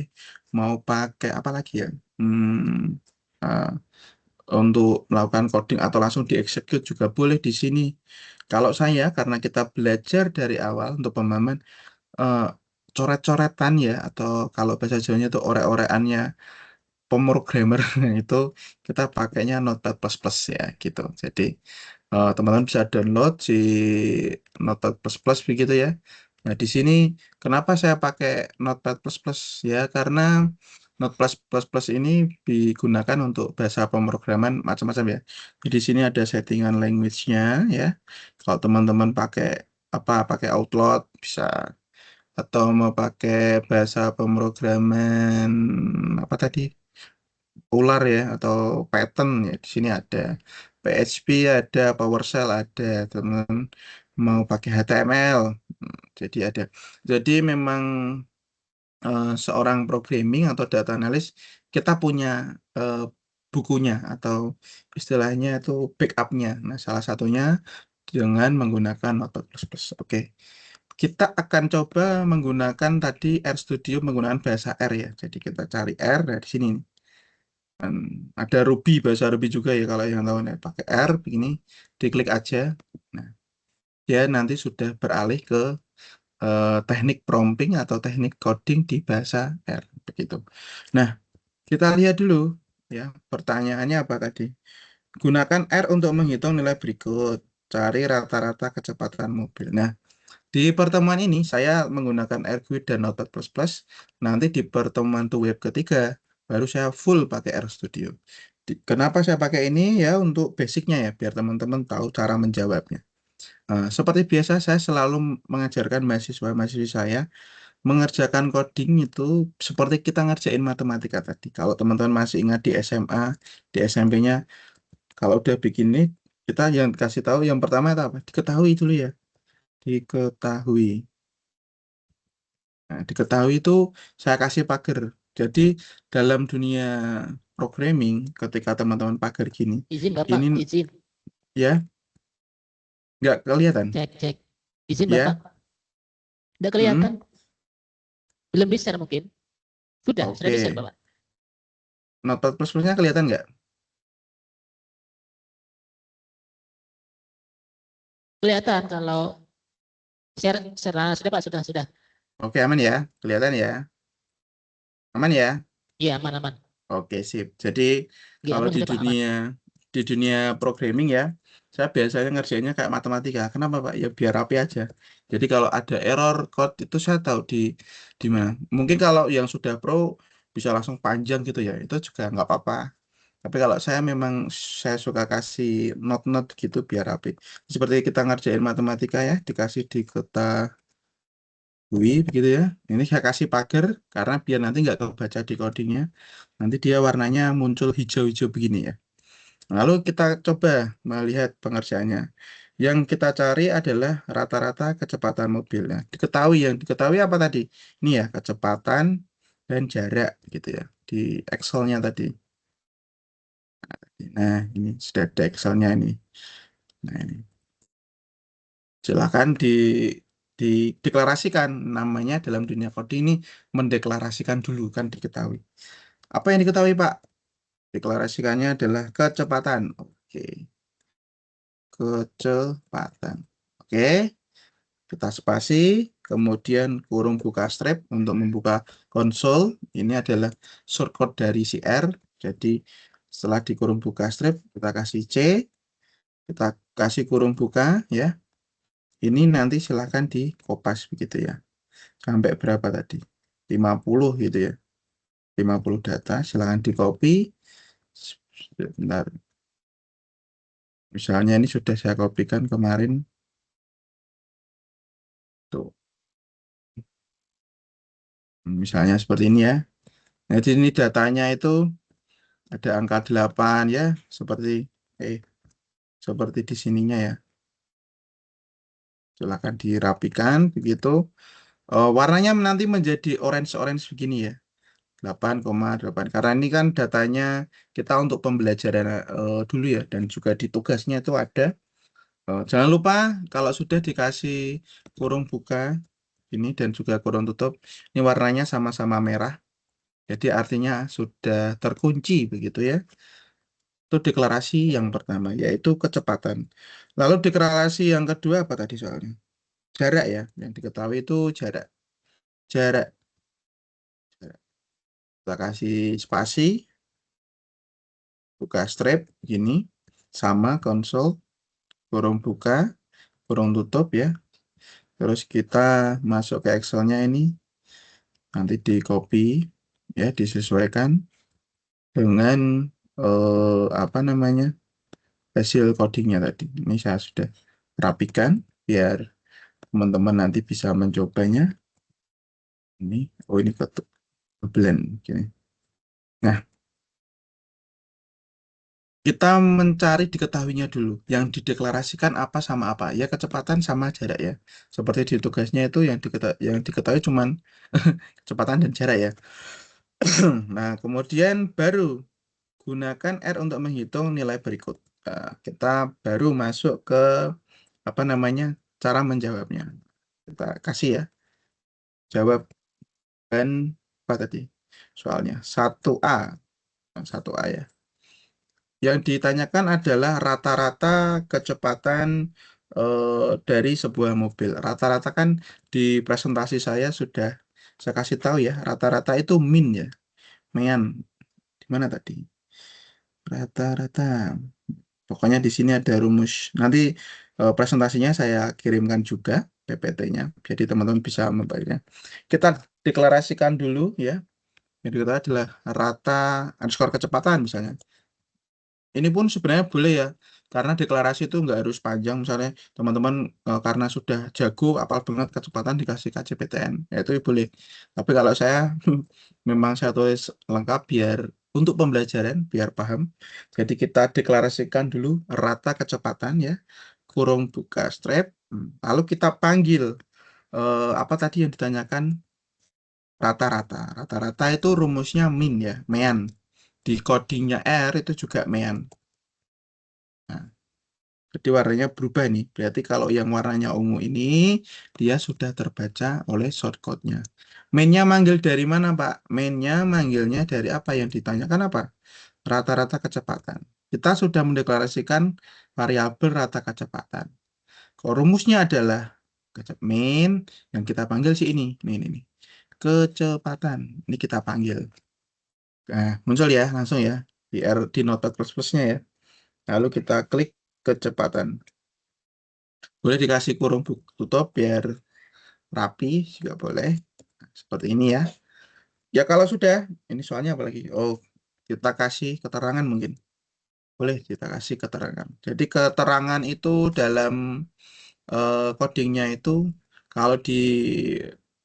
mau pakai apa lagi ya? Uh, untuk melakukan coding atau langsung dieksekut juga boleh di sini. Kalau saya, karena kita belajar dari awal untuk pemahaman eh, coret-coretan ya, atau kalau bahasa Jawanya itu orek-orekannya pemrogramer itu kita pakainya Notepad++ ya gitu. Jadi teman-teman bisa download si Notepad++ begitu ya. Nah, di sini kenapa saya pakai Notepad++ ya? Karena Notepad++ ini digunakan untuk bahasa pemrograman macam-macam ya. Jadi di sini ada settingan language-nya ya. Kalau teman-teman pakai pakai Outlook bisa, atau mau pakai bahasa pemrograman apa tadi? Ular ya, atau Python ya, di sini ada PHP, ada PowerShell, ada teman mau pakai HTML. Jadi ada. Jadi memang seorang programming atau data analis kita punya eh, bukunya atau istilahnya itu backupnya. Nah, salah satunya dengan menggunakan Notepad++. Oke, kita akan coba menggunakan tadi RStudio menggunakan bahasa R ya. Jadi kita cari R dari sini. Dan ada Ruby, bahasa Ruby juga ya kalau yang tahu ya. Pakai R begini, diklik aja. Nah, dia nanti sudah beralih ke teknik prompting atau teknik coding di bahasa R begitu. Nah, kita lihat dulu ya. Pertanyaannya apa tadi? Gunakan R untuk menghitung nilai berikut. Cari rata-rata kecepatan mobil. Nah, di pertemuan ini saya menggunakan RGUI dan Notepad++. Nanti di pertemuan to web ketiga baru saya full pakai RStudio. Kenapa saya pakai ini ya, untuk basicnya ya, biar teman-teman tahu cara menjawabnya. Seperti biasa saya selalu mengajarkan mahasiswa-mahasiswi saya mengerjakan coding itu seperti kita ngerjain matematika tadi. Kalau teman-teman masih ingat di SMA, di SMP-nya, kalau udah bikin ini, kita yang kasih tahu yang pertama itu apa? Diketahui dulu ya. Diketahui. Nah, diketahui itu saya kasih pagar. Jadi dalam dunia programming, ketika teman-teman pagar gini, Izin Bapak, ini izin. ya nggak kelihatan, Cek, cek. Izin Bapak. ya. Udah Hmm, kelihatan? Belum bisa mungkin. Sudah bisa oke. Bapak. Notepad plus-plusnya kelihatan nggak? Kelihatan kalau share sudah Pak, sudah. Oke, aman ya, kelihatan ya, aman ya. Iya, aman-aman. Oke, sip. Jadi Iya, kalau aman sudah Pak, aman. di dunia programming ya, saya biasanya ngerjainnya kayak matematika. Kenapa, Pak? Ya biar rapi aja. Jadi kalau ada error code itu saya tahu di mana. Mungkin kalau yang sudah pro bisa langsung panjang gitu ya. Itu juga nggak apa-apa. Tapi kalau saya memang saya suka kasih not gitu biar rapi. Seperti kita ngerjain matematika ya, dikasih diketahui begitu ya. Ini saya kasih pagar karena biar nanti nggak kebaca di codingnya. Nanti dia warnanya muncul hijau-hijau begini ya. Lalu kita coba melihat pengerjaannya. Yang kita cari adalah rata-rata kecepatan mobilnya. Yang diketahui apa tadi? Ini ya, kecepatan dan jarak gitu ya. Di Excel-nya tadi. Nah, ini sudah ada Excel-nya ini. Nah, ini. Silakan dideklarasikan namanya dalam dunia coding ini, mendeklarasikan dulu kan diketahui. Apa yang diketahui, Pak? Deklarasikannya adalah kecepatan. Oke, kecepatan. Oke, kita spasi, kemudian kurung buka strip untuk membuka konsol. Ini adalah shortcut dari si R. Jadi Setelah di kurung buka strip, kita kasih C, kita kasih kurung buka ya. Ini nanti silahkan dikopas begitu ya. Sampai berapa tadi? 50 gitu ya. 50 data, silahkan di copy. Sebentar. Misalnya ini sudah saya kopikan kemarin. Tuh. Misalnya seperti ini ya. Jadi ini datanya itu ada angka 8 ya, seperti eh seperti di sininya ya. Silahkan dirapikan begitu. Warnanya nanti menjadi orange-orange begini ya. 8,8 karena ini kan datanya kita untuk pembelajaran dulu ya, dan juga di tugasnya itu ada. Jangan lupa kalau sudah dikasih kurung buka ini dan juga kurung tutup, ini warnanya sama-sama merah, jadi artinya sudah terkunci begitu ya. Itu deklarasi yang pertama, yaitu kecepatan. Lalu deklarasi yang kedua apa tadi soalnya? Jarak ya, yang diketahui itu jarak. Jarak. Jarak. Kita kasih spasi, buka strip, gini, sama konsol, kurung buka, kurung tutup ya. Terus kita masuk ke Excel-nya ini, nanti di copy, ya, disesuaikan dengan apa namanya hasil codingnya tadi. Ini saya sudah rapikan biar teman-teman nanti bisa mencobanya. Ini, oh ini blend gini. Nah, kita mencari diketahuinya dulu. Yang dideklarasikan apa sama apa. Ya kecepatan sama jarak ya. Seperti di tugasnya itu yang diketahui cuman kecepatan dan jarak ya. Nah, kemudian baru gunakan R untuk menghitung nilai berikut. Nah, kita baru masuk ke apa namanya cara menjawabnya. Kita kasih ya. Jawab dan apa tadi? Soalnya 1A. 1A ya. Yang ditanyakan adalah rata-rata kecepatan dari sebuah mobil. Rata-rata kan di presentasi saya sudah saya kasih tahu ya, rata-rata itu min ya. Mean. Di mana tadi? Rata-rata. Pokoknya di sini ada rumus. Nanti presentasinya saya kirimkan juga PPT-nya. Jadi teman-teman bisa membacanya. Kita deklarasikan dulu ya. Yang kita adalah rata underscore kecepatan misalnya. Ini pun sebenarnya boleh ya, karena deklarasi itu nggak harus panjang. Misalnya teman-teman karena sudah jago, apal banget kecepatan dikasih KCPTN, ya itu boleh. Tapi kalau saya memang saya tulis lengkap biar untuk pembelajaran, biar paham. Jadi kita deklarasikan dulu rata kecepatan ya, kurung buka strap, lalu kita panggil apa tadi yang ditanyakan rata-rata. Rata-rata itu rumusnya min ya, mean. Di codingnya R itu juga mean. Nah, jadi warnanya berubah nih. Berarti kalau yang warnanya ungu ini, dia sudah terbaca oleh shortcode-nya. Mainnya manggil dari mana, Pak? Mainnya manggilnya dari apa yang ditanyakan apa? Rata-rata kecepatan. Kita sudah mendeklarasikan variabel rata kecepatan. Kalau rumusnya adalah main yang kita panggil si ini. Ini. Kecepatan. Ini kita panggil. Nah, muncul ya, langsung ya. Di Notepad++- nya ya. Lalu kita klik kecepatan. Boleh dikasih kurung tutup biar rapi juga boleh. Seperti ini ya. Ya kalau sudah, ini soalnya apa lagi? Oh, kita kasih keterangan mungkin. Boleh kita kasih keterangan. Jadi keterangan itu dalam codingnya itu kalau di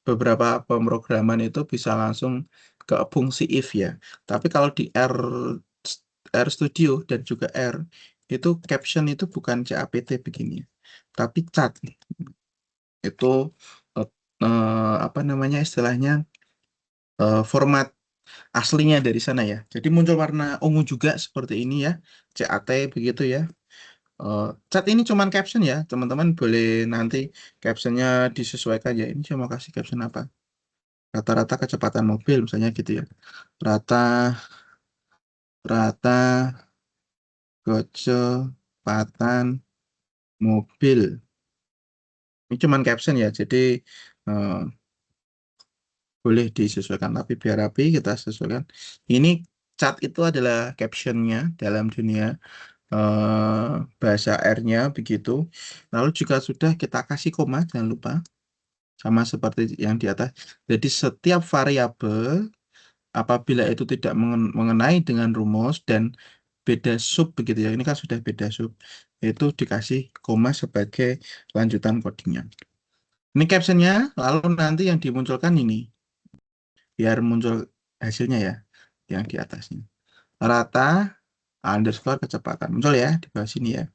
beberapa pemrograman itu bisa langsung ke fungsi if ya. Tapi kalau di R Studio dan juga R itu caption itu bukan CAPT begini, tapi cat itu eh, apa namanya istilahnya format aslinya dari sana ya. Jadi muncul warna ungu juga seperti ini ya, CAT begitu ya. Cat ini cuman caption ya, teman-teman boleh nanti captionnya disesuaikan ya. Ini saya mau kasih caption apa? Rata-rata kecepatan mobil misalnya gitu ya. Rata rata kecepatan mobil. Ini cuman caption ya, jadi eh, boleh disesuaikan. Tapi biar rapi kita sesuaikan. Ini cat itu adalah captionnya dalam dunia bahasa R-nya begitu. Lalu juga sudah kita kasih koma, jangan lupa. Sama seperti yang di atas. Jadi setiap variabel apabila itu tidak mengenai dengan rumus dan beda sub begitu ya. Ini kan sudah beda sub. Itu dikasih koma sebagai lanjutan codingnya. Ini captionnya, lalu nanti yang dimunculkan ini. Biar muncul hasilnya ya, yang di atasnya. Rata underscore kecepatan. Muncul ya di bawah sini ya.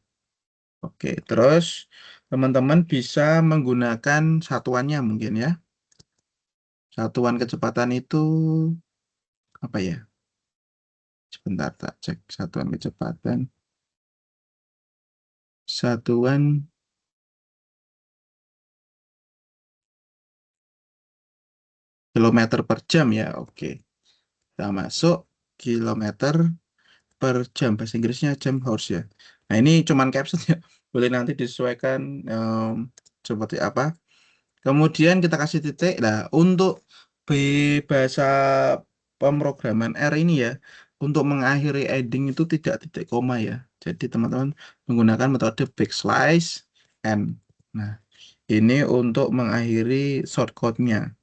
Oke, terus teman-teman bisa menggunakan satuannya mungkin ya. Satuan kecepatan itu apa ya? Sebentar, tak cek satuan kecepatan. Satuan kilometer per jam ya. Oke, kita masuk kilometer per jam. Bahasa Inggrisnya jam horse ya. Nah, ini cuman caption ya. Boleh nanti disesuaikan seperti apa. Kemudian kita kasih titik. Nah, untuk bahasa pemrograman R ini ya, untuk mengakhiri ending itu tidak titik koma ya. Jadi teman-teman menggunakan metode backslash n. Nah, ini untuk mengakhiri shortcode-nya.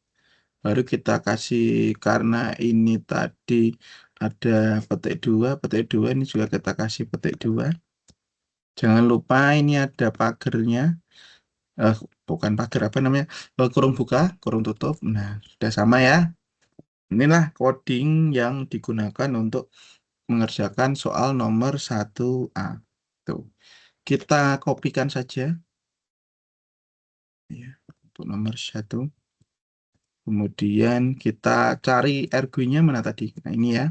Baru kita kasih karena ini tadi ada petik 2 ini juga kita kasih petik 2. Jangan lupa ini ada pagernya. eh, Bukan pagar apa namanya, kurung buka kurung tutup. Nah, sudah sama ya. Inilah coding yang digunakan untuk mengerjakan soal nomor 1A. Tuh, kita kopikan saja ya, untuk nomor 1. Kemudian kita cari argwenya mana tadi. Nah, ini ya,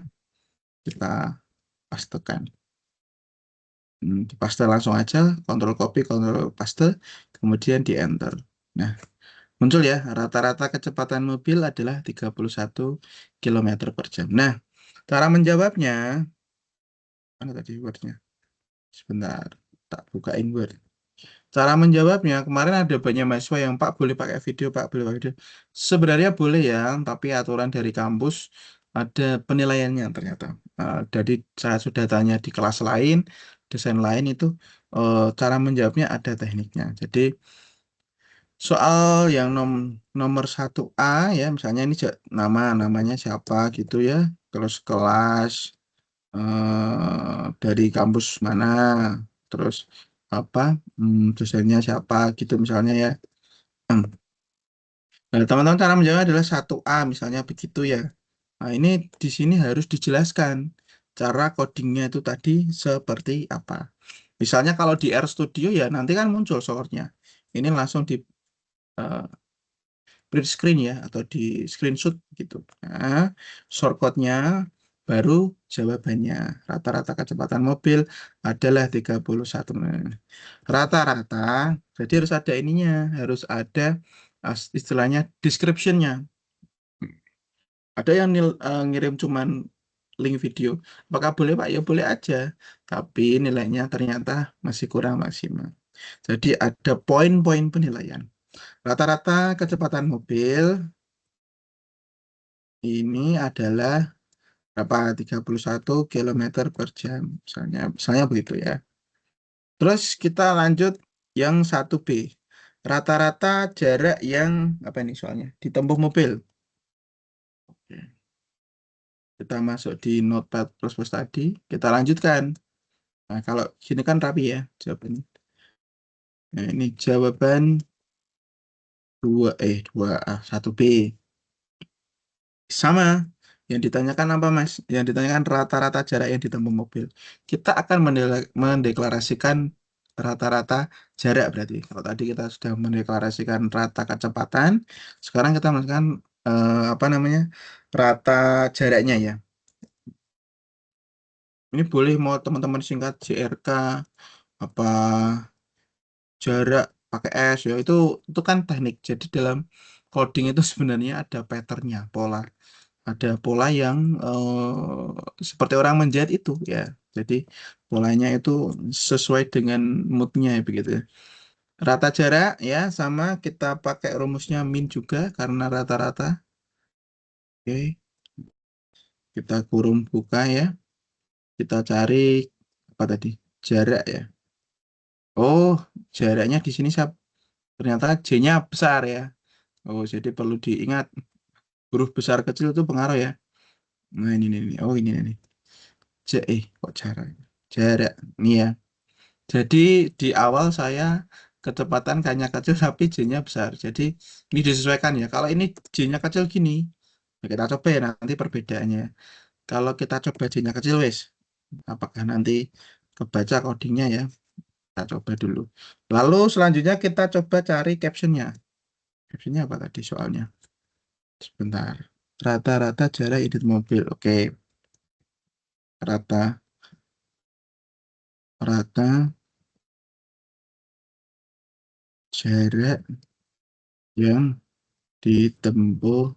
kita pastekan. Paste langsung aja, kontrol copy, kontrol paste, kemudian di enter. Nah, muncul ya, rata-rata kecepatan mobil adalah 31 km per jam. Nah, cara menjawabnya, mana tadi wordnya? Sebentar, tak bukain Word. Cara menjawabnya, kemarin ada banyak mahasiswa yang Pak boleh pakai video, Pak boleh pakai video. Sebenarnya boleh ya, tapi aturan dari kampus ada penilaiannya ternyata. Jadi saya sudah tanya di kelas lain, desain lain itu cara menjawabnya ada tekniknya. Jadi soal yang nomor 1A ya, misalnya ini namanya siapa gitu ya, terus kelas dari kampus mana, terus apa dosennya siapa gitu misalnya ya. Nah, teman-teman cara menjawab adalah 1A misalnya begitu ya. Nah, ini di sini harus dijelaskan cara codingnya itu tadi seperti apa. Misalnya kalau di RStudio ya nanti kan muncul source-nya. Ini langsung di eh, print screen ya atau di screenshot gitu. Nah, shortcode-nya baru jawabannya. Rata-rata kecepatan mobil adalah 31 menit. Rata-rata, jadi harus ada ininya, harus ada istilahnya description-nya. Ada yang ngirim cuman link video. Apakah boleh Pak? Ya boleh aja. Tapi nilainya ternyata masih kurang maksimal. Jadi ada poin-poin penilaian. Rata-rata kecepatan mobil ini adalah berapa? 31 km per jam. Misalnya begitu ya. Terus kita lanjut yang 1B. Rata-rata jarak yang apa ini soalnya? Ditempuh mobil. Oke. Kita masuk di Notepad++ tadi, kita lanjutkan. Nah, kalau sini kan rapi ya jawabannya. Nah, ini jawaban 1B. Sama. Yang ditanyakan apa, Mas? Yang ditanyakan rata-rata jarak yang ditempuh mobil. Kita akan mendeklarasikan rata-rata jarak berarti. Kalau tadi kita sudah mendeklarasikan rata kecepatan, sekarang kita masukkan apa namanya? Rata jaraknya ya. Ini boleh mau teman-teman singkat JRK apa jarak pakai S ya itu kan teknik. Jadi dalam coding itu sebenarnya ada patternnya, ada pola yang seperti orang menjahit itu ya. Jadi polanya itu sesuai dengan moodnya ya begitu ya. Rata jarak ya sama kita pakai rumusnya min juga karena rata-rata. Oke, Kita kurung buka ya. Kita cari apa tadi? Jarak ya. Oh, jaraknya di sini ternyata J-nya besar ya. Oh, jadi perlu diingat huruf besar kecil itu pengaruh ya. Nah, ini. Oh, ini. Kok jarak? Jarak. Ini ya. Jadi di awal saya kecepatan K-nya kecil tapi J-nya besar. Jadi ini disesuaikan ya. Kalau ini J-nya kecil gini, ya kita coba ya nanti perbedaannya. Kalau kita coba J-nya kecil wes, apakah nanti kebaca codingnya ya? Kita coba dulu. Lalu selanjutnya kita coba cari captionnya. Captionnya apa tadi soalnya? Sebentar. Rata-rata jarak unit mobil. Oke, rata rata jarak yang ditempuh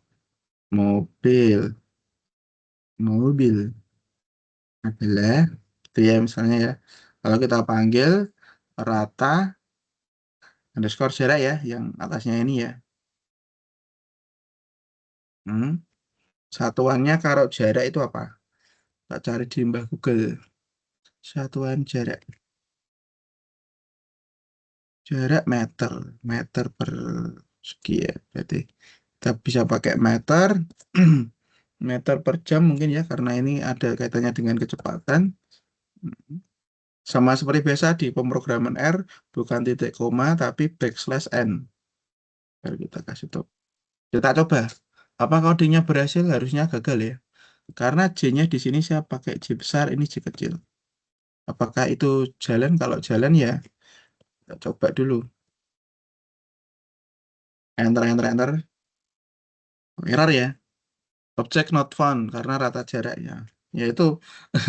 mobil adalah itu ya misalnya ya. Kalau kita panggil rata underscore jarak ya, yang atasnya ini ya. Hmm. Satuannya kalau jarak itu apa? Tak cari di Mbah Google. Satuan jarak. Jarak meter. Meter persegi ya. Berarti kita bisa pakai meter. Meter per jam mungkin ya. Karena ini ada kaitannya dengan kecepatan. Sama seperti biasa di pemrograman R. Bukan titik koma tapi backslash N. Baru kita kasih tahu. Kita coba. Apa codingnya berhasil? Harusnya gagal ya. Karena J-nya di sini saya pakai J besar, ini J kecil. Apakah itu jalan? Kalau jalan ya, kita coba dulu. Enter. Error ya. Object not found karena rata jaraknya. Yaitu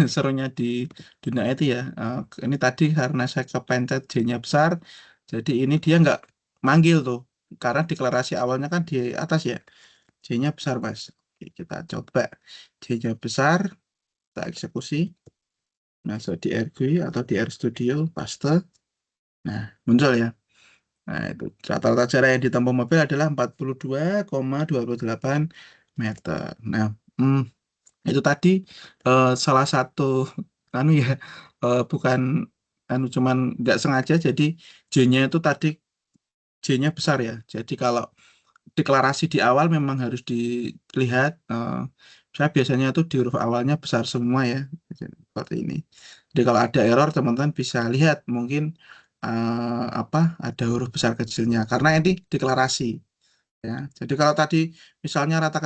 serunya di dunia itu ya. Ini tadi karena saya kepencet J-nya besar, jadi ini dia nggak manggil tuh. Karena deklarasi awalnya kan di atas ya. J-nya besar, Mas. Oke, kita coba. J-nya besar, kita eksekusi. Masuk di RGUI atau di RStudio, paste. Nah, muncul ya. Nah, itu rata-rata jarak yang ditempuh mobil adalah 42,28 meter. Nah, itu tadi salah satu anu ya, bukan anu cuman nggak sengaja jadi J-nya itu tadi J-nya besar ya. Jadi kalau deklarasi di awal memang harus dilihat saya biasanya itu di huruf awalnya besar semua ya. Seperti ini. Jadi kalau ada error teman-teman bisa lihat mungkin apa ada huruf besar kecilnya karena ini deklarasi ya. Jadi kalau tadi misalnya rata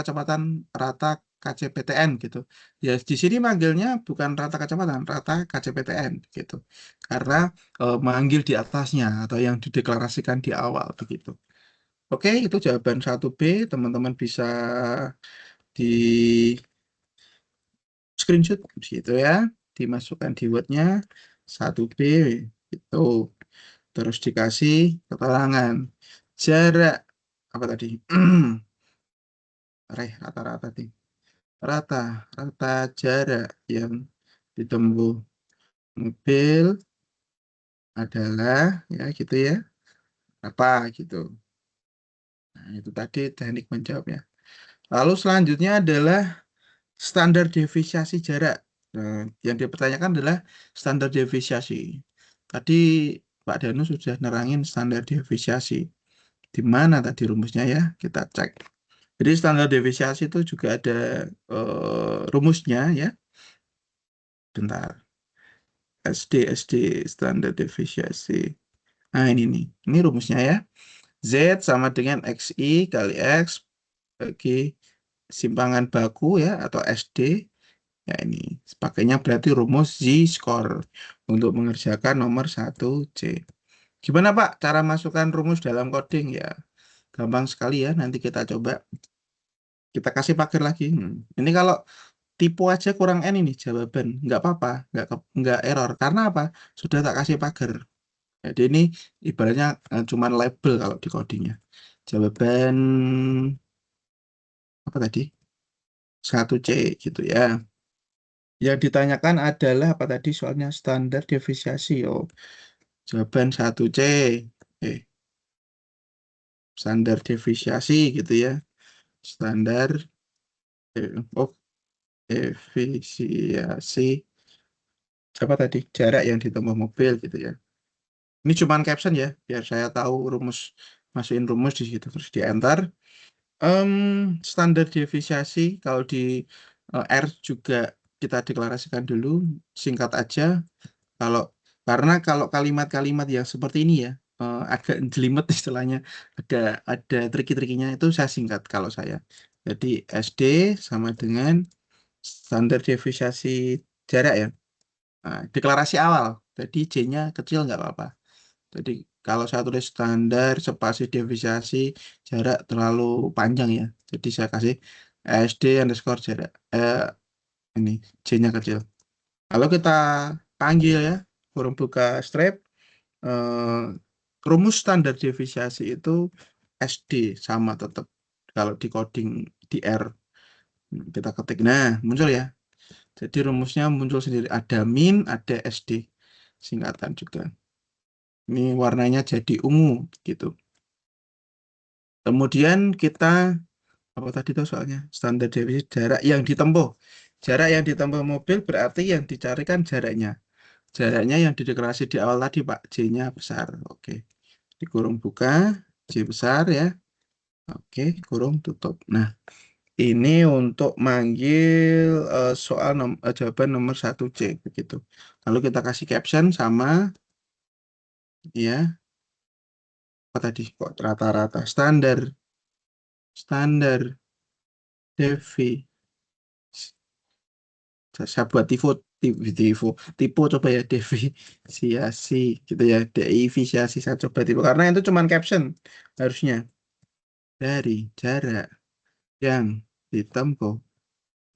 KCPTN gitu. Ya di sini manggilnya bukan rata kecepatan, rata KCPTN gitu. Karena manggil di atasnya atau yang dideklarasikan di awal begitu. Oke, itu jawaban 1B. Teman-teman bisa di screenshot gitu ya. Dimasukkan di Word-nya 1B itu. Terus dikasih keterangan jarak apa tadi? Rata-rata nih. Rata jarak yang ditempuh mobil adalah ya gitu ya. Apa gitu. Nah, itu tadi teknik menjawabnya. Lalu selanjutnya adalah standar deviasi jarak. Nah, yang dipertanyakan adalah standar deviasi. Tadi Pak Danu sudah nerangin standar deviasi. Di mana tadi rumusnya ya? Kita cek. Jadi standar deviasi itu juga ada rumusnya ya. Bentar. SD standar deviasi. Nah ini nih. Ini rumusnya ya. Z sama dengan XI kali X bagi simpangan baku ya atau SD. Ya ini pakainya berarti rumus Z-score untuk mengerjakan nomor 1C. Gimana Pak cara masukkan rumus dalam coding ya? Gampang sekali ya. Nanti kita coba. Kita kasih pagar lagi. Ini kalau tipe aja kurang N ini jawaban. Nggak apa-apa. Nggak error. Karena apa? Sudah tak kasih pagar. Jadi ini ibaratnya cuman label kalau di codingnya. Jawaban apa tadi? 1C gitu ya. Yang ditanyakan adalah apa tadi soalnya standar deviasi. Oh, jawaban 1C. Eh, standar deviasi gitu ya. Standar. Oh, efisiensi apa tadi jarak yang ditempuh mobil gitu ya. Ini cuman caption ya, biar saya tahu rumus, masukin rumus di situ terus di enter. Standar deviasi kalau di R juga kita deklarasikan dulu, singkat aja. Kalau karena kalau kalimat-kalimat yang seperti ini ya agak jelimet istilahnya, ada triki-trikinya itu saya singkat kalau saya. Jadi SD sama dengan standar deviasi jarak ya. Nah, deklarasi awal. Jadi J-nya kecil nggak apa-apa. Jadi kalau saya tulis standar spasi deviasi jarak terlalu panjang ya. Jadi saya kasih SD underscore jarak. Ini J-nya kecil. Kalau kita panggil ya, kurung buka strip, eh, rumus standar deviasi itu SD sama tetap. Kalau di coding di R kita ketik, nah muncul ya. Jadi rumusnya muncul sendiri. Ada min, ada SD, singkatan juga. Ini warnanya jadi ungu gitu. Kemudian kita apa tadi tuh soalnya standar deviasi jarak yang ditempuh. Jarak yang ditempuh mobil berarti yang dicarikan jaraknya. Jaraknya yang dideklarasi di awal tadi Pak, J-nya besar. Oke. Dikurung buka, J besar ya. Oke, kurung tutup. Nah, ini untuk manggil soal jawaban nomor 1C begitu. Lalu kita kasih caption sama ya apa tadi kok rata-rata standar devi. Saya buat tipe coba ya deviasi gitu ya, deviasi saya coba tipe karena itu cuman caption harusnya dari jarak yang ditempuh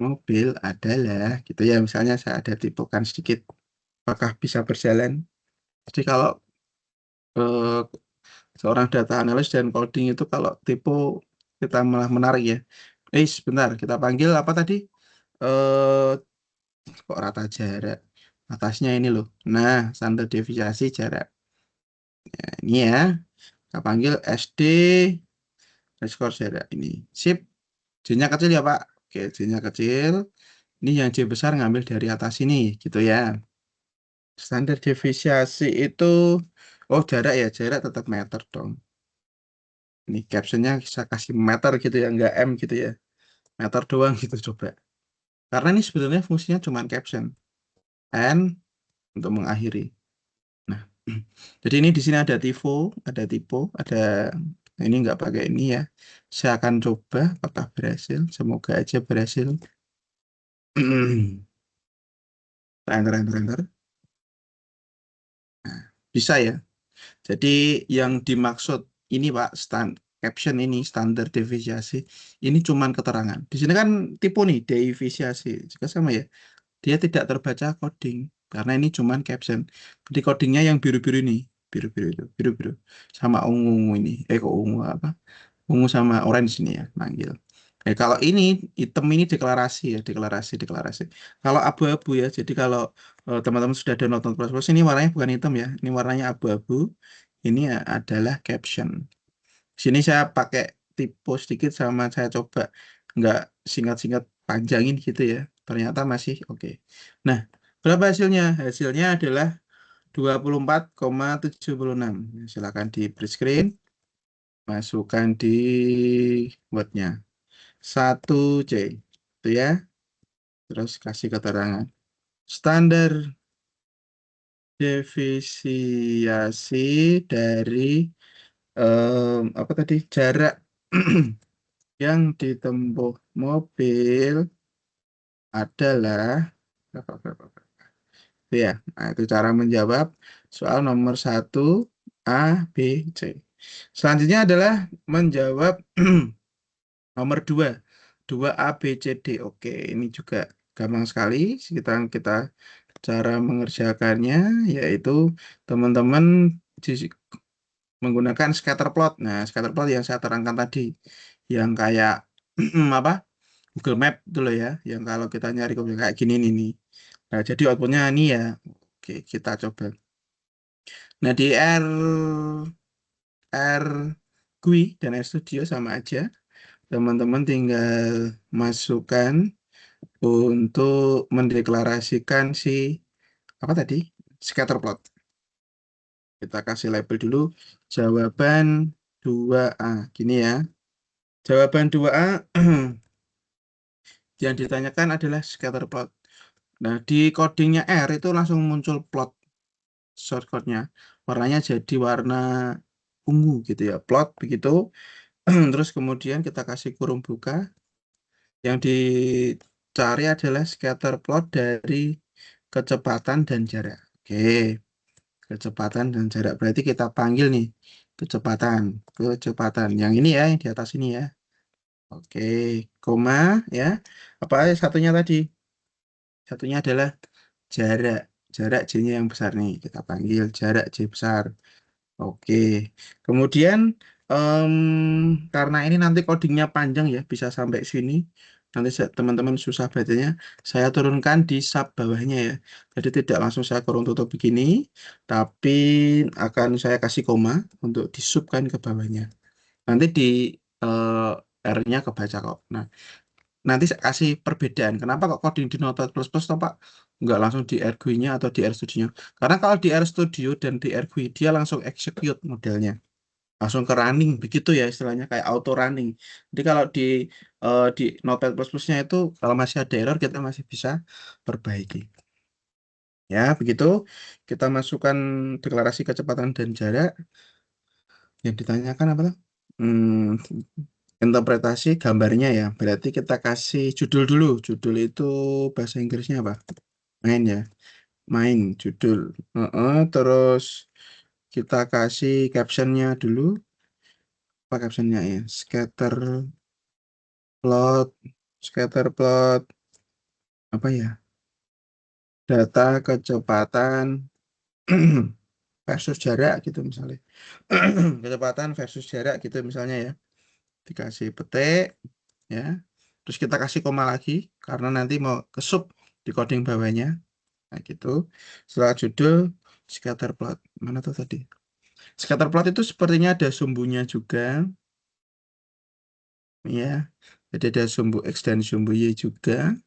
mobil adalah gitu ya, misalnya saya ada tipekan sedikit apakah bisa berjalan. Jadi kalau eh, seorang data analis dan coding itu kalau tipe kita malah menarik ya. Sebentar kita panggil apa tadi eh kok rata jarak atasnya ini loh. Nah, standar deviasi jarak. Nah, ini ya, kita panggil SD underscore jarak ini. Sip. J-nya kecil ya, Pak. Oke, J-nya kecil. Ini yang J besar ngambil dari atas ini, gitu ya. Standar deviasi itu, oh jarak ya, jarak tetap meter dong. Ini captionnya bisa kasih meter gitu ya, nggak M gitu ya. Meter doang gitu coba. Karena ini sebenarnya fungsinya cuma caption. N untuk mengakhiri. Nah, jadi ini di sini ada ada ini nggak pakai ini ya. Saya akan coba apakah berhasil. Semoga aja berhasil. Enter, enter, enter. Bisa ya. Jadi yang dimaksud ini Pak, caption ini standar deviasi ini cuman keterangan. Di sini kan tipe nih deviasi juga sama ya. Dia tidak terbaca coding karena ini cuman caption. Di codingnya yang biru-biru ini, biru-biru itu, biru-biru sama ungu ini. Kok ungu apa? Ungu sama orange ini ya, manggil. Kalau ini hitam ini deklarasi ya, deklarasi. Kalau abu-abu ya, jadi kalau teman-teman sudah ada nonton plus ini warnanya bukan hitam ya, ini warnanya abu-abu. Ini adalah caption. Sini saya pakai tipe sedikit sama saya coba nggak singkat-singkat panjangin gitu ya. Ternyata masih oke. Nah, berapa hasilnya? Hasilnya adalah 24,76. Silakan di print screen, masukkan di wordnya. 1C. Itu ya. Terus kasih keterangan. Standar deviasi dari apa tadi? Jarak yang ditempuh mobil adalah itu ya. Nah, itu cara menjawab soal nomor 1 A, B, C. Selanjutnya adalah menjawab nomor 2 A, B, C, D. Oke, ini juga gampang sekali. Kita cara mengerjakannya yaitu teman-teman menggunakan scatter plot. Nah, scatter plot yang saya terangkan tadi, yang kayak apa? Google Map itu loh ya, yang kalau kita nyari kayak gini nih. Nah, jadi outputnya ini ya. Oke, kita coba. Nah, di R GUI dan R Studio sama aja. Teman-teman tinggal masukkan untuk mendeklarasikan si apa tadi? Scatter plot. Kita kasih label dulu jawaban 2A. Gini ya. Jawaban 2A yang ditanyakan adalah scatter plot. Nah, di codingnya R itu langsung muncul plot shortcode-nya. Warnanya jadi warna ungu gitu ya. Plot begitu. Terus kemudian kita kasih kurung buka. Yang dicari adalah scatter plot dari kecepatan dan jarak. Oke, kecepatan dan jarak. Berarti kita panggil nih kecepatan, kecepatan. Yang ini ya, yang di atas ini ya. Oke, koma ya. Apa satunya tadi? Satunya adalah jarak. Jarak J-nya yang besar nih. Kita panggil jarak J besar. Oke. Kemudian em, karena ini nanti codingnya panjang ya, bisa sampai sini. Nanti teman-teman susah bacanya. Saya turunkan di sub bawahnya ya. Jadi tidak langsung saya kurung tutup begini, tapi akan saya kasih koma untuk disubkan ke bawahnya. Nanti di R-nya kebaca kok. Nah, nanti saya kasih perbedaan. Kenapa kok coding di Notepad++ toh, Pak? Nggak langsung di RGUI-nya atau di RStudio-nya. Karena kalau di RStudio dan di RGUI, dia langsung execute modelnya. Langsung ke running, begitu ya istilahnya, kayak auto running. Jadi kalau di Notepad++-nya itu, kalau masih ada error, kita masih bisa perbaiki. Ya, begitu. Kita masukkan deklarasi kecepatan dan jarak. Yang ditanyakan apa tuh? Hmm, interpretasi gambarnya ya. Berarti kita kasih judul dulu. Judul itu bahasa Inggrisnya apa? Main ya. Main judul. Terus kita kasih captionnya dulu. Apa captionnya ya? Plot, scatter plot. Apa ya? Data kecepatan versus jarak gitu misalnya. Kecepatan versus jarak gitu misalnya ya. Dikasih petik ya. Terus kita kasih koma lagi karena nanti mau ke sub di coding bawahnya. Nah, gitu. Setelah judul scatter plot. Mana tuh tadi? Scatter plot itu sepertinya ada sumbunya juga, ya. Jadi ada sumbu X dan sumbu Y juga.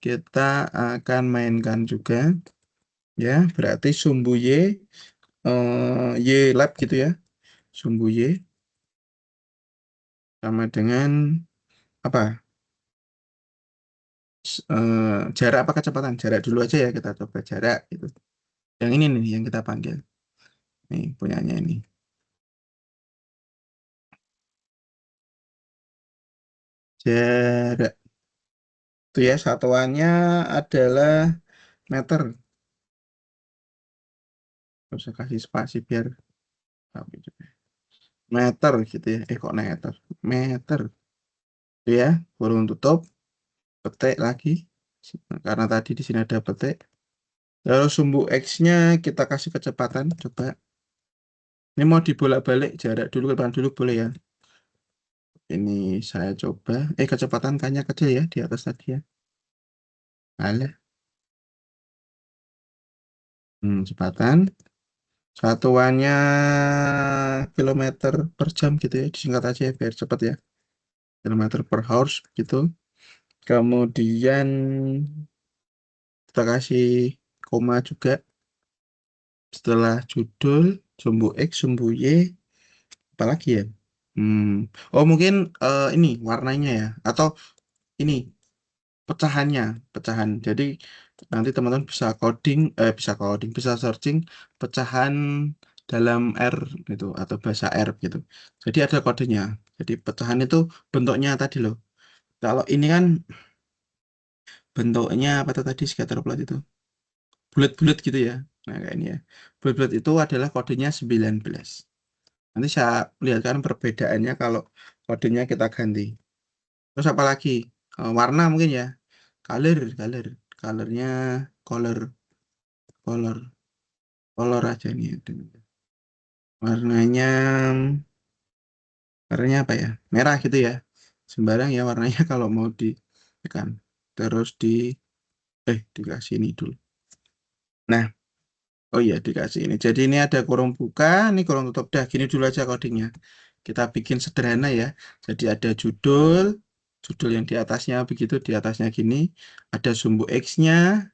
Kita akan mainkan juga, ya. Berarti sumbu Y, Y lab gitu ya. Sumbu Y sama dengan apa? Jarak apa kecepatan? Jarak dulu aja ya, kita coba jarak gitu. Yang ini nih yang kita panggil. Nih punyanya ini. Jarak itu ya, satuannya adalah meter. Bisa kasih spasi biar tapi meter gitu ya. Kok meter? Meter. Itu ya, kurung tutup, petik lagi. Karena tadi di sini ada petik. Lalu sumbu X-nya kita kasih kecepatan. Coba. Ini mau dibolak-balik jarak dulu ke depan dulu boleh ya. Ini saya coba. Kecepatan kayaknya kecil ya di atas tadi ya. Alah. Kecepatan. Satuannya kilometer per jam gitu ya. Disingkat aja ya biar cepat ya. Kilometer per hours gitu. Kemudian kita kasih koma juga setelah judul, sumbu X, sumbu Y, apalagi ya? Oh mungkin ini warnanya ya, atau ini pecahannya, pecahan. Jadi nanti teman-teman bisa coding, bisa searching pecahan dalam R gitu atau bahasa R gitu. Jadi ada kodenya. Jadi pecahan itu bentuknya tadi loh. Kalau ini kan bentuknya apa tuh tadi scatter plot itu? Bulat-bulat gitu ya. Nah, kayak ini ya. Bulat-bulat itu adalah kodenya 19. Nanti saya lihatkan perbedaannya kalau kodenya kita ganti. Terus apa lagi? Warna mungkin ya. Colornya color, color, color aja nih. Warnanya, warnanya apa ya? Merah gitu ya. Sembarang ya warnanya kalau mau ditekan. Terus dikasih ini dulu. Nah, oh iya dikasih ini. Jadi ini ada kurung buka, ini kurung tutup. Dah gini dulu aja codingnya. Kita bikin sederhana ya. Jadi ada judul, judul yang di atasnya begitu, di atasnya gini, ada sumbu X-nya,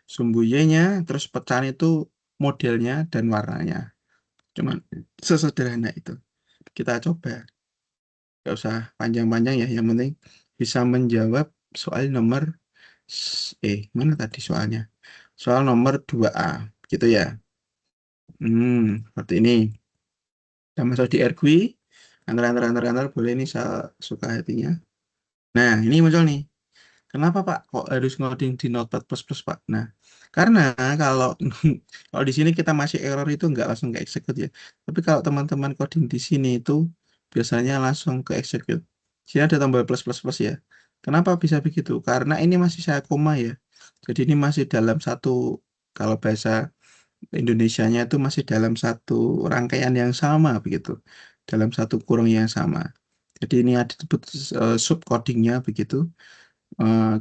sumbu Y-nya, terus pecahan itu modelnya dan warnanya. Cuman sesederhana itu. Kita coba, nggak usah panjang-panjang ya, yang penting bisa menjawab soal nomor mana tadi soalnya? Soal nomor 2A, gitu ya. Seperti ini. Kita masuk di ergui, antar boleh ini saya suka hatinya. Nah, ini muncul nih. Kenapa Pak kok harus ngoding di Notepad plus plus Pak? Nah, karena kalau kalau di sini kita masih error itu nggak langsung ke execute ya. Tapi kalau teman-teman coding di sini itu biasanya langsung ke execute. Sini ada tombol plus plus plus ya. Kenapa bisa begitu? Karena ini masih saya koma ya. Jadi ini masih dalam satu, kalau bahasa Indonesianya itu masih dalam satu rangkaian yang sama begitu. Dalam satu kurung yang sama. Jadi ini ada disebut subcodingnya begitu.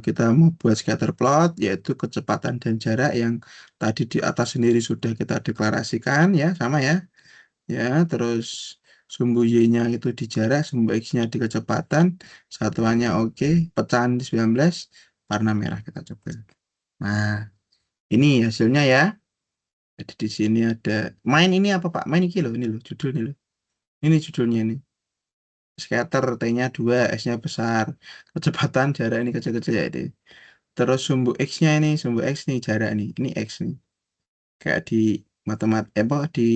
Kita mau buat scatter plot yaitu kecepatan dan jarak yang tadi di atas sendiri sudah kita deklarasikan ya, sama ya. Ya, terus sumbu Y-nya itu di jarak, sumbu X-nya di kecepatan, satuannya oke, pecahan di 19, warna merah kita coba. Nah, ini hasilnya ya. Jadi di sini ada main ini apa Pak? Main ini loh, judul ini loh. Ini judulnya ini. Scatter T-nya 2, S-nya besar. Kecepatan jarak ini kecil-kecil ya ini. Terus sumbu X-nya ini, sumbu X nih jarak nih. Ini X nih. Kayak di di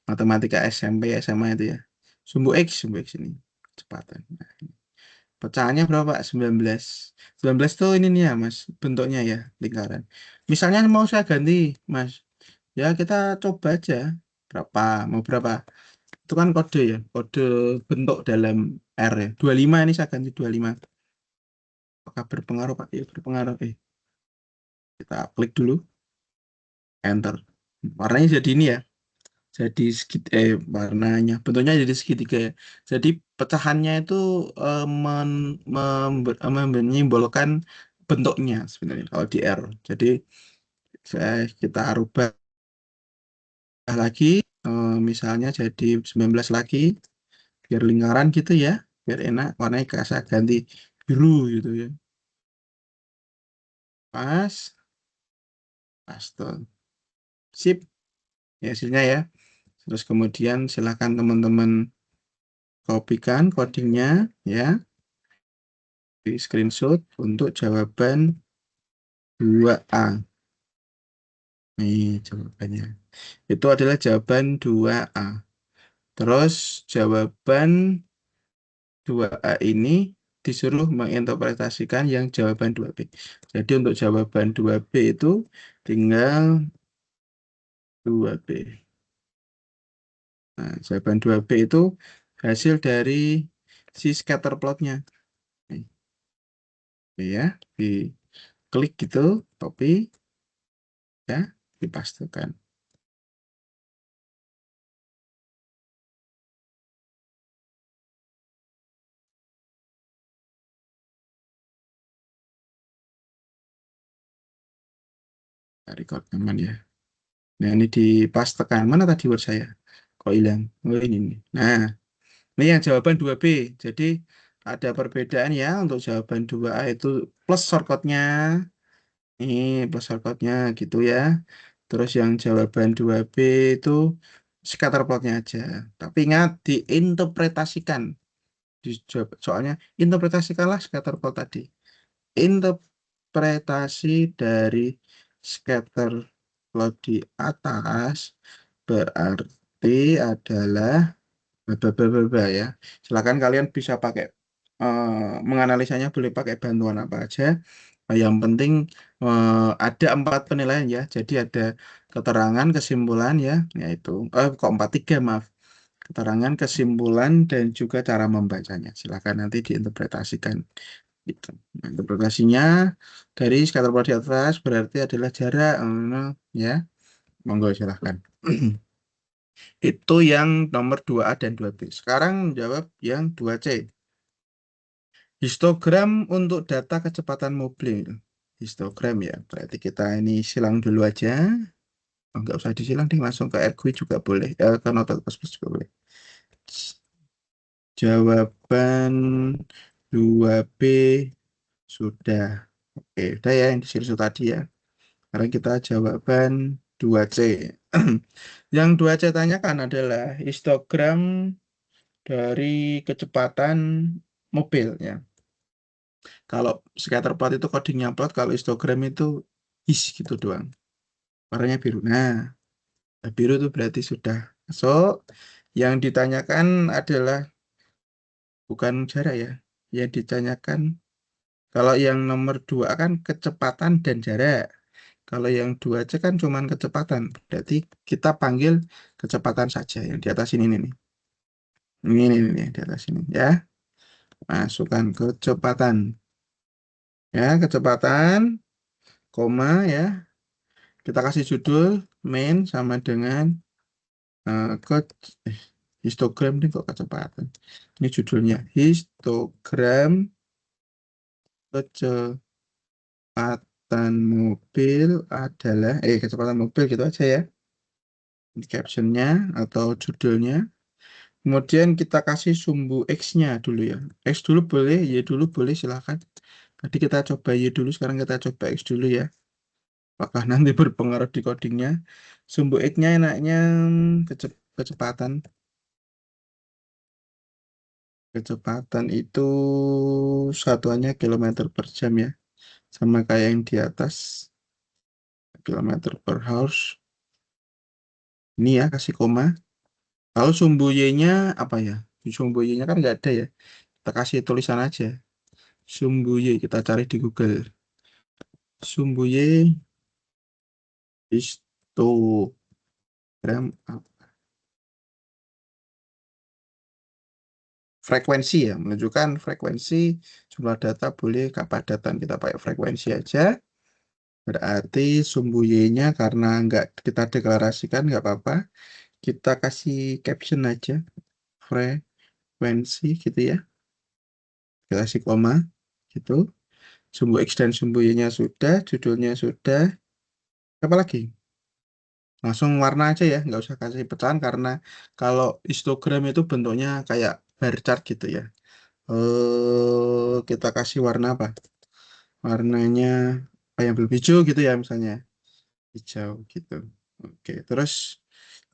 matematika SMP, SMA itu ya. Sumbu X ini. Kecepatan. Nah, ini. Pecahannya berapa, Pak? 19. 19 tuh ini nih ya, Mas. Bentuknya ya, lingkaran. Misalnya mau saya ganti, Mas. Ya, kita coba aja. Berapa? Mau berapa? Itu kan kode ya. Kode bentuk dalam R ya. 25 ini saya ganti 25. Apakah berpengaruh, Pak? Ya, berpengaruh. Kita klik dulu. Enter. Warnanya jadi ini ya. Jadi warnanya bentuknya jadi segitiga ya. Jadi pecahannya itu menyimbolkan bentuknya sebenarnya kalau di R. Jadi kita rubah lagi, misalnya jadi 19 lagi biar lingkaran gitu ya, biar enak warnanya kasih ganti biru gitu ya. Pas, paste, sip ya hasilnya ya. Terus kemudian silakan teman-teman kopikan codingnya ya, di screenshot untuk jawaban 2A. Nih jawabannya. Itu adalah jawaban 2A. Terus jawaban 2A ini disuruh menginterpretasikan yang jawaban 2B. Jadi untuk jawaban 2B itu tinggal 2B. Nah, jawaban 2B itu hasil dari si scatter plotnya. Nih, ya, diklik gitu, copy, ya, dipastikan. Record aman ya. Nah, ini dipastikan. Mana tadi word saya? Kok hilang? Oh, ini nih. Nah, ini yang jawaban 2B. Jadi ada perbedaan ya untuk jawaban 2A itu plus shortcutnya. Ini plus shortcutnya gitu ya. Terus yang jawaban 2B itu scatter plotnya aja. Tapi ingat diinterpretasikan. Soalnya interpretasikanlah scatter plot tadi. Interpretasi dari scatter plot di atas berarti adalah bla ya. Silakan kalian bisa pakai menganalisanya boleh pakai bantuan apa aja. Yang penting ada 4 penilaian ya. Jadi ada keterangan, kesimpulan ya, yaitu kok 4 3 maaf. Keterangan, kesimpulan dan juga cara membacanya. Silakan nanti diinterpretasikan. Gitu. Nah, interpretasinya dari scatter plot di atas berarti adalah jarak, ya. Monggo silahkan. Itu yang nomor 2A dan 2B. Sekarang jawab yang 2C. Histogram untuk data kecepatan mobil. Histogram ya. Berarti kita ini silang dulu aja. Oh, nggak usah disilang, deh. Langsung ke ergui juga boleh. Ke Notepad plus juga boleh. Jawaban 2B sudah. Oke, udah ya yang di screenshot tadi ya. Sekarang kita jawaban 2C. Yang 2C tanyakan adalah histogram dari kecepatan mobil ya. Kalau scatterplot itu codingnya plot, kalau histogram itu is gitu doang. Warnanya biru. Nah, biru itu berarti sudah masuk. Yang ditanyakan adalah bukan jarak ya. Yang ditanyakan kalau yang nomor 2 kan kecepatan dan jarak. Kalau yang 2C kan cuman kecepatan. Berarti kita panggil kecepatan saja yang di atas ini nih. Ini di atas ini ya. Masukkan kecepatan. Ya, kecepatan, koma ya. Kita kasih judul main sama dengan ke eh, histogram ini kok kecepatan. Ini judulnya histogram kecepatan mobil adalah kecepatan mobil gitu aja ya. Ini captionnya atau judulnya. Kemudian kita kasih sumbu X-nya dulu ya. X dulu boleh, Y dulu boleh silakan. Tadi kita coba Y dulu, sekarang kita coba X dulu ya. Apakah nanti berpengaruh di codingnya? Sumbu X-nya enaknya kecepatan. Kecepatan itu satuannya kilometer per jam ya. Sama kayak yang di atas, kilometer per hours. Ini ya, kasih koma. Lalu sumbu Y-nya apa ya? Sumbu Y-nya kan nggak ada ya. Kita kasih tulisan aja. Sumbu Y, kita cari di Google. Sumbu Y, histogram frekuensi ya, menunjukkan frekuensi jumlah data boleh kepadatan. Kita pakai frekuensi aja. Berarti sumbu Y-nya karena nggak kita deklarasikan nggak apa-apa. Kita kasih caption aja. Frekuensi gitu ya. Kita kasih koma gitu. Sumbu X dan sumbu Y-nya sudah, judulnya sudah. Apa lagi? Langsung warna aja ya, nggak usah kasih pecahan karena kalau histogram itu bentuknya kayak bar chart gitu ya. Kita kasih warna apa? Warnanya kayak yang hijau gitu ya misalnya. Hijau gitu. Oke, terus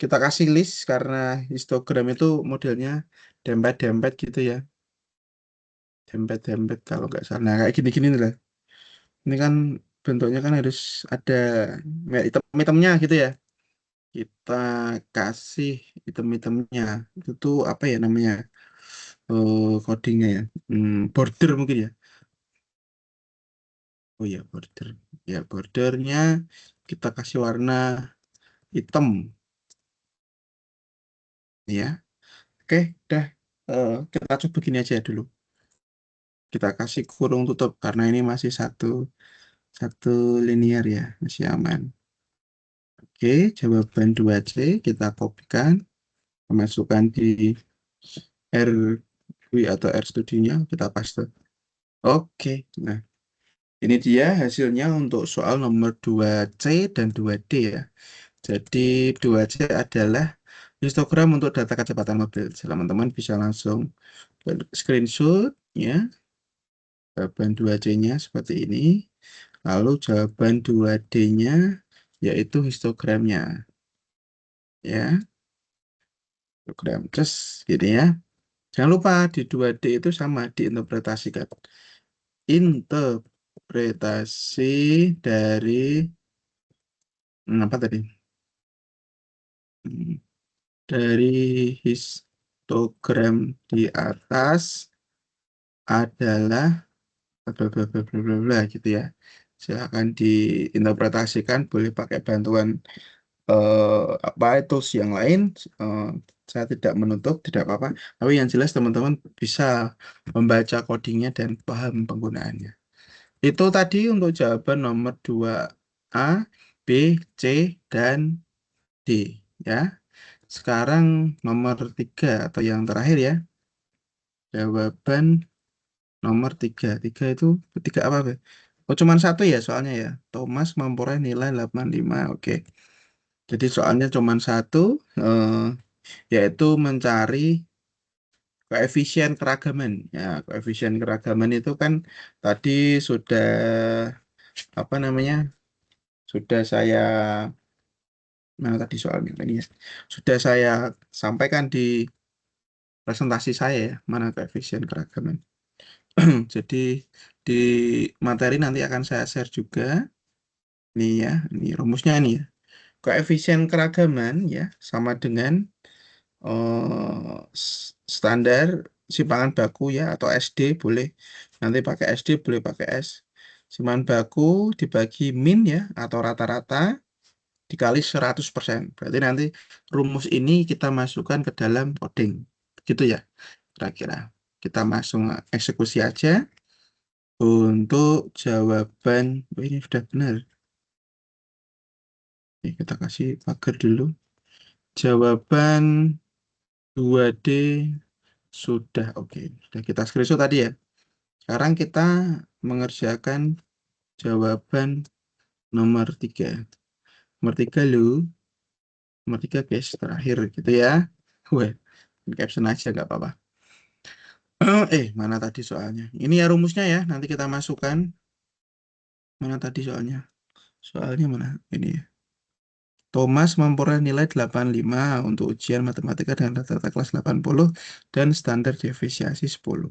kita kasih list karena histogram itu modelnya dempet-dempet gitu ya. Dempet-dempet kalau nggak salah. Nah, kayak gini-gini nih lah. Ini kan bentuknya kan harus ada item-itemnya gitu ya. Kita kasih item-itemnya. Itu tuh apa ya namanya? Codingnya ya. Border mungkin ya. Oh ya, border. Ya, bordernya kita kasih warna hitam ya. Oke, udah. Kita coba begini aja dulu. Kita kasih kurung tutup karena ini masih satu satu linear ya, masih aman. Oke, jawaban 2C kita kopikan, masukkan di RW atau RStudio-nya, kita paste. Oke, nah ini dia hasilnya untuk soal nomor 2C dan 2D ya. Jadi 2C adalah histogram untuk data kecepatan mobil. Teman-teman bisa langsung screenshot ya. Jawaban 2C-nya seperti ini. Lalu jawaban 2D-nya yaitu histogramnya. Ya, histogram. Terus gini ya. Jangan lupa di 2D itu sama diinterpretasikan. Interpretasi dari apa tadi? Hmm, Dari histogram di atas adalah bla bla bla bla bla bla gitu ya. Silakan diinterpretasikan, boleh pakai bantuan apa tools yang lain. Eh, saya tidak menutup, tidak apa-apa. Tapi yang jelas teman-teman bisa membaca codingnya dan paham penggunaannya. Itu tadi untuk jawaban nomor 2A, B, C, dan D ya. Sekarang nomor 3 atau yang terakhir ya. Jawaban nomor 3. Tiga itu tiga apa, Be? Oh, cuman satu ya soalnya ya. Thomas memperoleh nilai 85. Oke. Jadi soalnya cuman satu, yaitu mencari koefisien keragaman. Ya, koefisien keragaman itu kan tadi sudah apa namanya? Sudah saya mana tadi soalnya ini ya. Sudah saya sampaikan di presentasi saya ya, mana koefisien keragaman. Jadi di materi nanti akan saya share juga nih ya, ini rumusnya nih ya. Koefisien keragaman ya sama dengan standar simpangan baku ya atau SD boleh nanti pakai SD boleh pakai S simpangan baku dibagi min ya atau rata-rata dikali 100%. Berarti nanti rumus ini kita masukkan ke dalam coding gitu ya kira-kira kita langsung eksekusi aja untuk jawaban. Oh, ini sudah benar. Oke, kita kasih pagar dulu jawaban 2D sudah oke. Sudah kita screenshot tadi ya. Sekarang kita mengerjakan jawaban nomor 3. Nomor 3 lu. Nomor 3 guys, terakhir gitu ya. Wah, caption aja nggak apa-apa. Mana tadi soalnya? Ini ya rumusnya ya, nanti kita masukkan. Mana tadi soalnya? Soalnya mana? Ini ya. Thomas memperoleh nilai 85 untuk ujian matematika dengan rata-rata kelas 80 dan standar deviasi 10.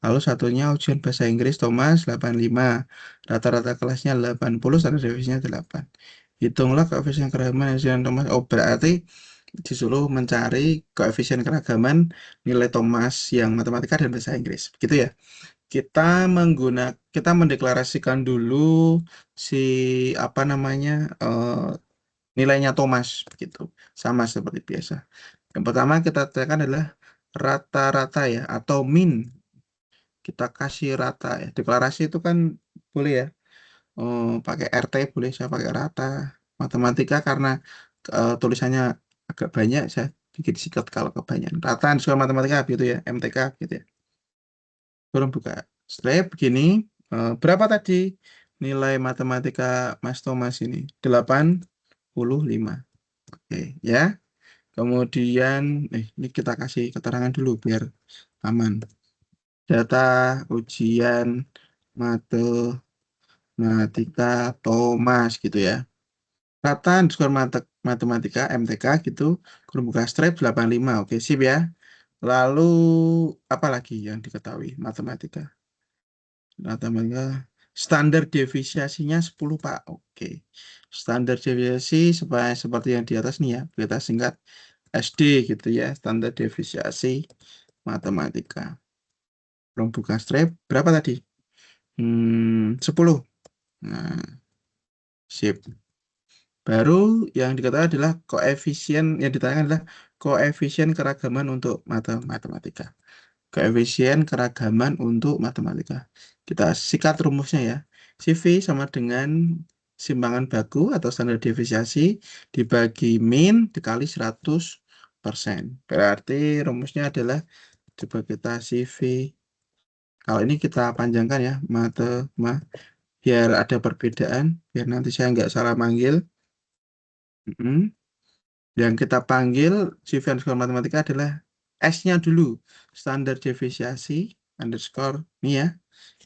Lalu satunya ujian bahasa Inggris Thomas 85, rata-rata kelasnya 80, standar deviasinya 8. Hitunglah koefisien keragaman ujian Thomas. Oh, berarti disuruh mencari koefisien keragaman nilai Thomas yang matematika dan bahasa Inggris. Gitu ya. Kita mendeklarasikan dulu si apa namanya nilainya Thomas begitu. Sama seperti biasa. Yang pertama kita tekan adalah rata-rata ya atau min kita kasih rata ya. Deklarasi itu kan boleh ya. Pakai RT boleh saya pakai rata. Matematika karena tulisannya agak banyak saya bikin sikat kalau kebanyakan. Rata suka matematika gitu ya, MTK gitu ya. Kurang buka strip begini. Berapa tadi nilai matematika Mas Thomas ini? 85. Oke, ya. Kemudian ini kita kasih keterangan dulu biar aman. Data ujian matematika Thomas gitu ya. Rata skor matematika MTK gitu. Kurung buka strip 85. Oke, sip ya. Lalu apa lagi yang diketahui matematika? Matematika standar deviasinya 10 Pak. Oke. Standar deviasi seperti yang di atas nih ya. Kita singkat SD gitu ya. Standar deviasi matematika. Belum buka strip. Berapa tadi? 10. Nah, sip. Baru yang dikatakan adalah koefisien, yang ditanyakan adalah koefisien keragaman untuk matematika. Koefisien keragaman untuk matematika. Kita sikat rumusnya ya. CV sama dengan simpangan baku atau standar deviasi dibagi min dikali 100%. Berarti rumusnya adalah coba kita CV. Kalau ini kita panjangkan ya, biar ada perbedaan, biar nanti saya nggak salah manggil. Mm-mm. Yang kita panggil CV underscore matematika adalah S-nya dulu. Standar deviasi underscore ini ya.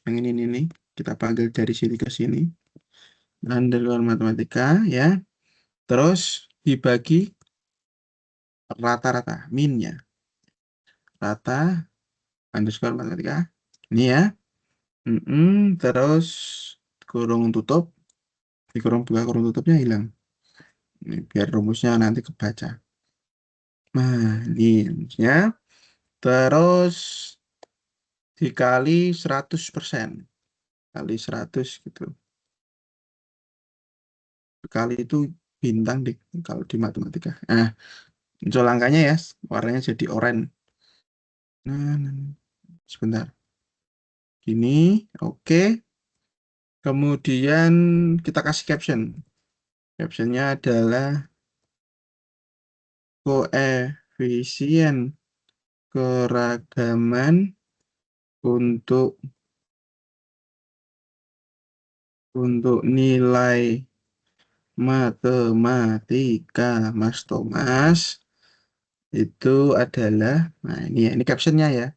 Yang ini kita panggil dari sini ke sini. Underscore matematika ya. Terus dibagi rata-rata minnya. Rata underscore matematika. Ini ya. Terus kurung tutup. Di kurung buka kurung tutupnya hilang. Ini biar rumusnya nanti kebaca. Nah, ini rumusnya. Terus dikali 100%. Kali 100 gitu. Kali itu bintang di kalau di matematika. Nah, muncul angkanya ya, warnanya jadi oranye. Nah, sebentar. Gini, oke. Kemudian kita kasih caption. Captionnya adalah koefisien keragaman untuk nilai matematika Mas Thomas itu adalah, nah ini ya, ini captionnya ya,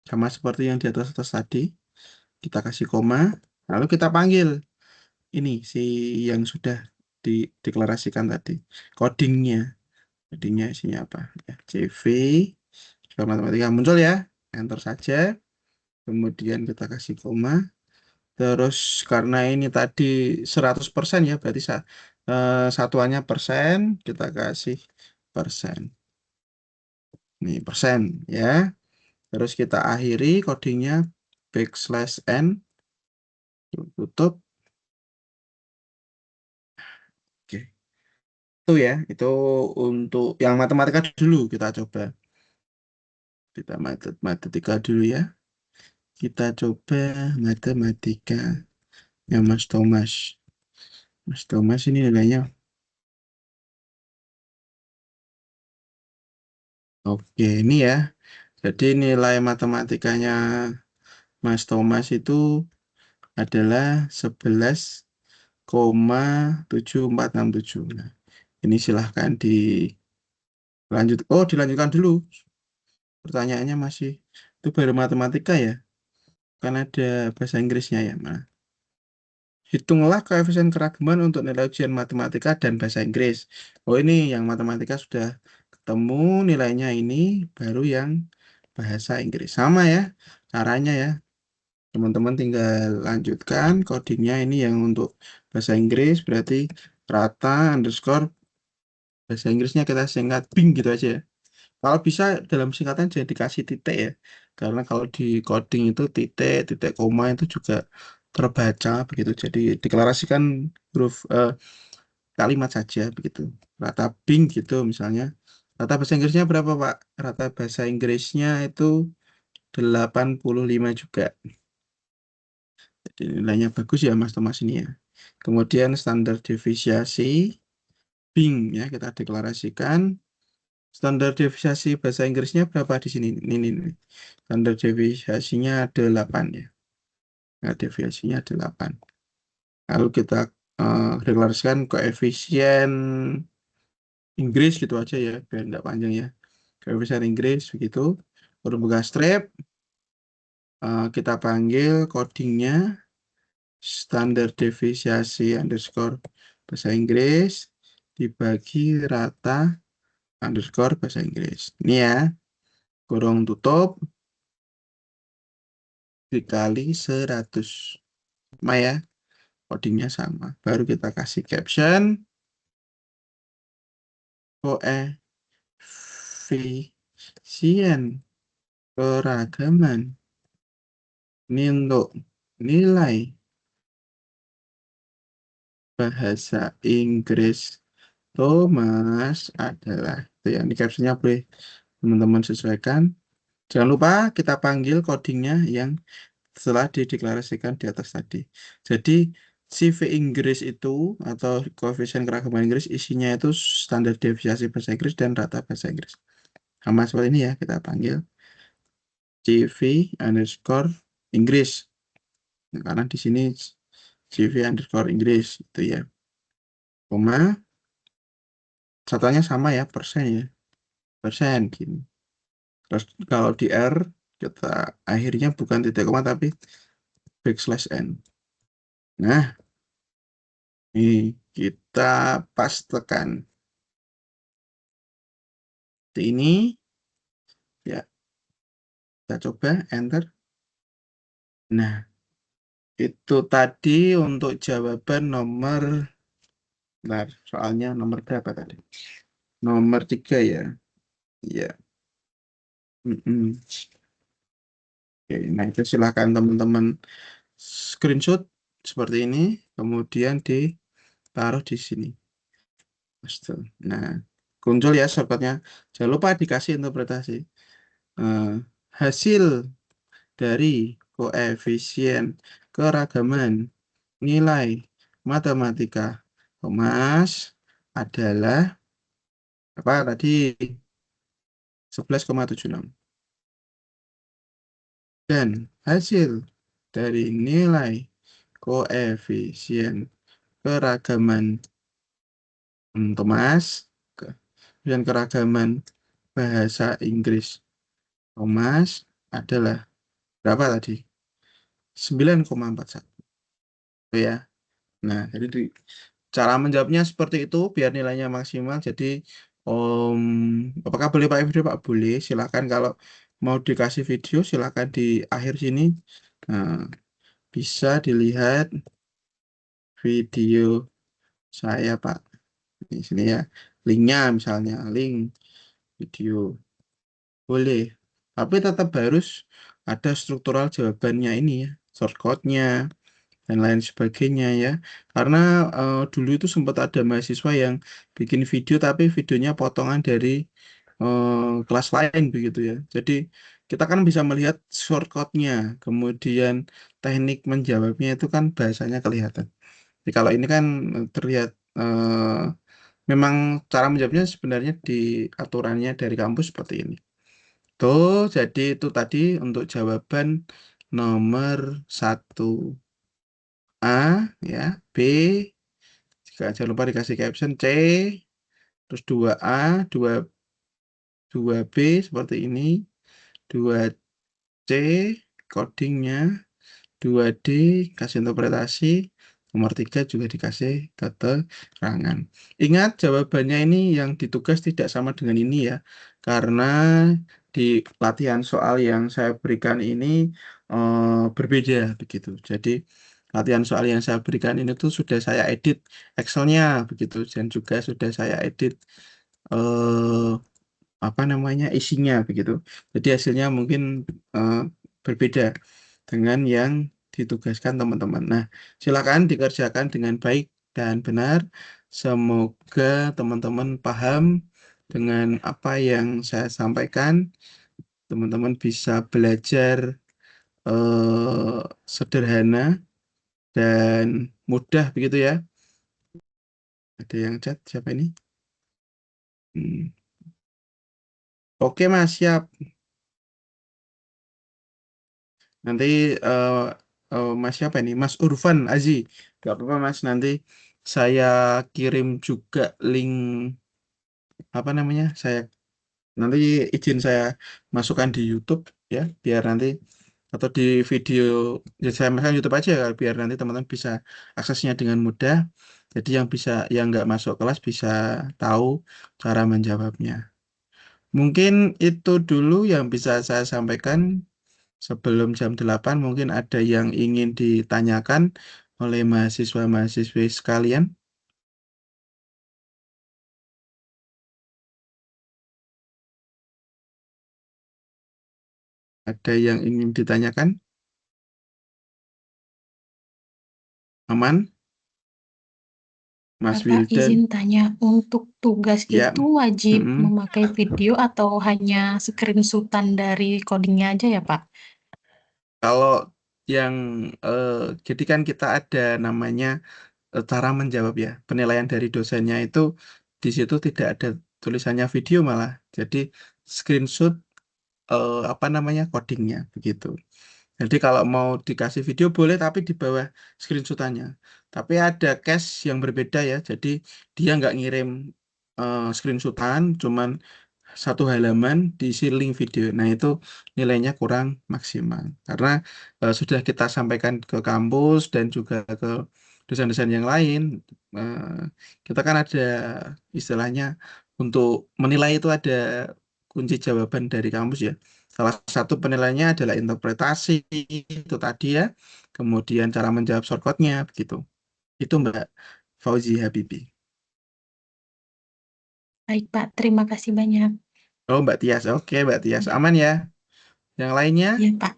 sama seperti yang di atas atas tadi, kita kasih koma, lalu kita panggil ini si yang sudah dideklarasikan tadi, codingnya, codingnya isinya apa? Ya, CV, kalau matematika muncul ya, enter saja, kemudian kita kasih koma, terus karena ini tadi 100% ya, berarti satuannya persen, kita kasih persen. Nih, persen ya. Terus kita akhiri codingnya backslash n, tutup. Oke, itu ya, itu untuk yang matematika dulu kita coba. Kita matematika dulu ya. Kita coba matematika yang Mas Thomas. Mas Thomas ini nilainya. Oke, ini ya. Jadi nilai matematikanya Mas Thomas itu adalah 11,7467. Nah, ini silahkan dilanjutkan dulu. Pertanyaannya masih itu baru matematika ya, kan ada bahasa Inggrisnya ya. Nah, hitunglah koefisien keragaman untuk nilai ujian matematika dan bahasa Inggris. Oh ini yang matematika sudah ketemu nilainya, ini baru yang bahasa Inggris. Sama ya caranya ya. Teman-teman tinggal lanjutkan codingnya, ini yang untuk bahasa Inggris berarti rata underscore bahasa Inggrisnya kita singkat Bing gitu aja ya. Kalau bisa dalam singkatan jangan dikasih titik ya. Karena kalau di coding itu titik, titik koma itu juga terbaca begitu. Jadi deklarasikan huruf kalimat saja begitu. Rata Bing gitu misalnya. Rata bahasa Inggrisnya berapa, Pak? Rata bahasa Inggrisnya itu 85 juga. Jadi nilainya bagus ya Mas Thomas ini ya. Kemudian standar deviasi Bing ya kita deklarasikan. Standar deviasi bahasa Inggrisnya berapa di sini? Ini. Standar deviasinya 8 ya. Nah, deviasinya 8. Lalu kita deklarasikan koefisien Inggris gitu aja ya, biar nggak panjang ya. Koefisien Inggris begitu. Berbuka strip, kita panggil codingnya standar deviasi underscore bahasa Inggris dibagi rata underscore bahasa Inggris. Ini ya, kurung tutup dikali 100. Sama ya, codingnya sama. Baru kita kasih caption, koefisien keragaman. Ini untuk nilai bahasa Inggris Thomas adalah, itu yang di captionnya boleh teman-teman sesuaikan. Jangan lupa kita panggil codingnya yang setelah dideklarasikan di atas tadi. Jadi CV Inggris itu atau koefisien keragaman Inggris isinya itu standar deviasi bahasa Inggris dan rata bahasa Inggris. Sama seperti ini ya, kita panggil CV underscore Inggris. Nah, karena di sini CV underscore Inggris itu ya. Koma, satuannya sama ya, persen ya. Persen gini. Terus kalau di R kita akhirnya bukan titik koma tapi backslash N. Nah, ini kita pastekan ini ya, kita coba enter. Nah, itu tadi untuk jawaban nomor, bentar, soalnya nomor berapa tadi? Nomor 3 ya. Iya. Mm-mm. Oke, nah itu silahkan teman-teman screenshot seperti ini, kemudian ditaruh di sini. Paste. Nah, muncul ya shortcutnya. Jangan lupa dikasih interpretasi. Eh, hasil dari koefisien keragaman nilai matematika Thomas adalah apa tadi, 11,76, dan hasil dari nilai koefisien keragaman Thomas, koefisien keragaman bahasa Inggris. Thomas adalah berapa tadi? 9,41 ya. Nah, jadi cara menjawabnya seperti itu biar nilainya maksimal. Jadi, om, apakah boleh pakai video, Pak? Boleh. Silakan kalau mau dikasih video, silakan di akhir sini. Nah, bisa dilihat video saya, Pak. Di sini ya. Linknya misalnya, link video. Boleh. Tapi tetap harus ada struktural jawabannya ini ya. Shortcode-nya dan lain sebagainya ya. Karena dulu itu sempat ada mahasiswa yang bikin video tapi videonya potongan dari kelas lain begitu ya. Jadi kita kan bisa melihat shortcut-nya, kemudian teknik menjawabnya itu kan bahasanya kelihatan. Jadi kalau ini kan terlihat memang cara menjawabnya sebenarnya di aturannya dari kampus seperti ini. Tuh, jadi itu tadi untuk jawaban nomor 1A ya, B, jangan lupa dikasih caption C, terus 2A, 2, 2B seperti ini, 2C codingnya, 2D kasih interpretasi, nomor 3 juga dikasih keterangan. Ingat jawabannya ini yang ditugas tidak sama dengan ini ya, karena di latihan soal yang saya berikan ini berbeda begitu. Jadi latihan soal yang saya berikan ini tuh sudah saya edit Excel-nya begitu, dan juga sudah saya edit eh, apa namanya isinya begitu. Jadi hasilnya mungkin eh, berbeda dengan yang ditugaskan teman-teman. Nah, silakan dikerjakan dengan baik dan benar. Semoga teman-teman paham dengan apa yang saya sampaikan. Teman-teman bisa belajar sederhana dan mudah begitu ya. Ada yang chat siapa ini? Hmm. Oke Mas, siap. Nanti eh, Mas siapa ini? Mas Urfan Azi. Gak apa-apa Mas, nanti saya kirim juga link apa namanya? Saya nanti izin saya masukkan di YouTube ya, biar nanti atau di video ya saya masukkan YouTube aja ya, biar nanti teman-teman bisa aksesnya dengan mudah. Jadi yang nggak masuk kelas bisa tahu cara menjawabnya. Mungkin itu dulu yang bisa saya sampaikan. Sebelum jam 8 mungkin ada yang ingin ditanyakan oleh mahasiswa-mahasiswi sekalian. Ada yang ingin ditanyakan? Aman? Mas Kakak izin Wildan? tanya, untuk tugas Ya. itu wajib mm-mm. memakai video atau hanya screenshotan dari codingnya aja ya, Pak? Kalau yang eh, jadi kan kita ada namanya cara menjawab ya. Penilaian dari dosennya itu di situ tidak ada tulisannya video malah. Jadi screenshot apa namanya codingnya begitu. Jadi kalau mau dikasih video boleh tapi di bawah screenshotannya. Tapi ada case yang berbeda ya. Jadi dia nggak ngirim screenshotan, cuman satu halaman diisi link video. Nah itu nilainya kurang maksimal. Karena sudah kita sampaikan ke kampus dan juga ke dosen-dosen yang lain. eh, Kita kan ada istilahnya untuk menilai itu ada kunci jawaban dari kampus ya. Salah satu penilaiannya adalah interpretasi itu tadi ya, kemudian cara menjawab shortcode-nya begitu. Itu Mbak Fauzi Habibi. Baik, Pak. Terima kasih banyak. Oh Mbak Tias, oke Mbak Tias, aman ya. Yang lainnya Ya, Pak.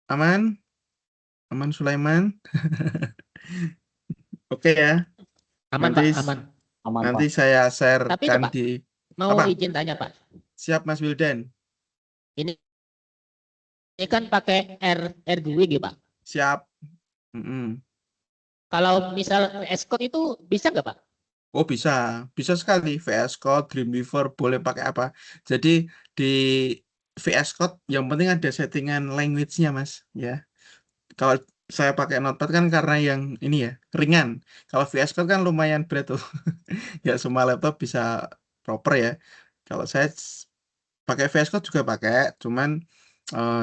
aman, aman Sulaiman, oke ya. Aman Nanti Pak, aman. Aman, nanti Pak. saya Tapi itu sharekan Pak, di mau apa? izin tanya Pak. Siap Mas Wildan, Ini, ini kan pakai R2 gitu Pak. siap. Mm-mm. Kalau misal VS Code itu bisa nggak Pak? Oh bisa, bisa sekali. VS Code, Dreamweaver, boleh pakai apa. Jadi di VS Code yang penting ada settingan language-nya Mas. Ya, kalau saya pakai Notepad kan karena yang ini ya ringan. Kalau VS Code kan lumayan berat tuh. Ya semua laptop bisa proper ya. Kalau saya pakai VS Code juga pakai, cuman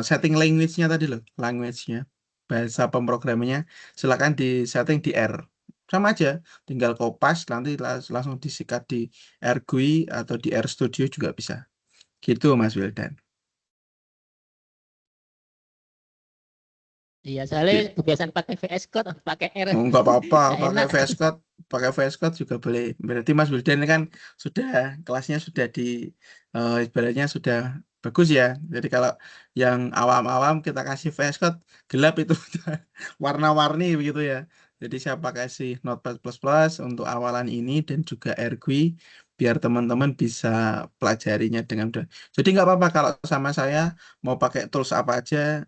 setting language-nya tadi loh, language-nya, bahasa pemrogramannya, silakan di setting di R. Sama aja, tinggal kopas nanti langsung disikat di RGUI atau di RStudio juga bisa. Gitu Mas Wildan. Iya, soalnya Gitu. kebiasaan pakai VS Code, pakai R. Oh, nggak apa-apa, Nggak enak. pakai VS Code juga boleh. Berarti Mas Wildan ini kan sudah kelasnya sudah ibaratnya sudah bagus ya. Jadi kalau yang awam-awam kita kasih VS Code gelap itu warna-warni begitu ya. Jadi saya pakai si Notepad++ untuk awalan ini dan juga RGUI biar teman-teman bisa pelajarinya dengan mudah. Jadi nggak apa-apa kalau sama saya mau pakai tools apa aja,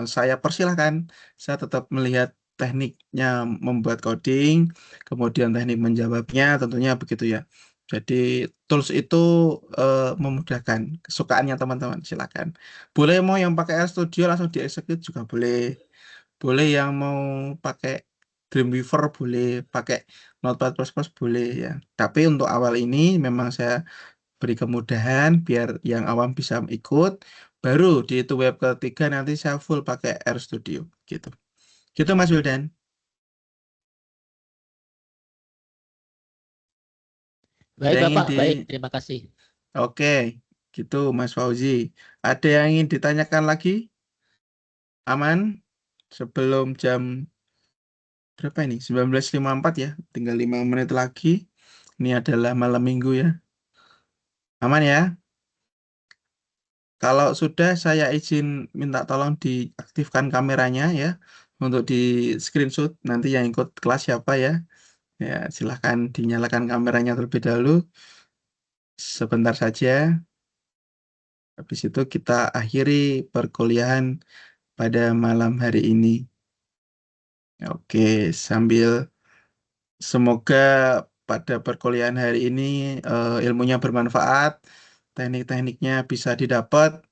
saya persilahkan. Saya tetap melihat tekniknya membuat coding, kemudian teknik menjawabnya, tentunya begitu ya. Jadi tools itu memudahkan kesukaannya teman-teman, silakan. Boleh mau yang pakai RStudio langsung dieksekut juga boleh. Boleh yang mau pakai Dreamweaver boleh, pakai Notepad++ boleh ya. Tapi untuk awal ini memang saya beri kemudahan biar yang awam bisa ikut. Baru di itu web ketiga nanti saya full pakai RStudio gitu. Gitu Mas Wildan. Ada Baik, yang ingin Bapak. Baik, terima kasih. Oke, gitu Mas Fauzi. Ada yang ingin ditanyakan lagi? Aman? Sebelum jam berapa ini? 19.54 ya. Tinggal 5 menit lagi. Ini adalah malam minggu ya. Aman ya? Kalau sudah saya izin minta tolong diaktifkan kameranya ya. Untuk di screenshot nanti yang ikut kelas siapa ya. Ya, silahkan dinyalakan kameranya terlebih dahulu. Sebentar saja. Habis itu kita akhiri perkuliahan pada malam hari ini. Oke, sambil semoga pada perkuliahan hari ini ilmunya bermanfaat, teknik-tekniknya bisa didapat.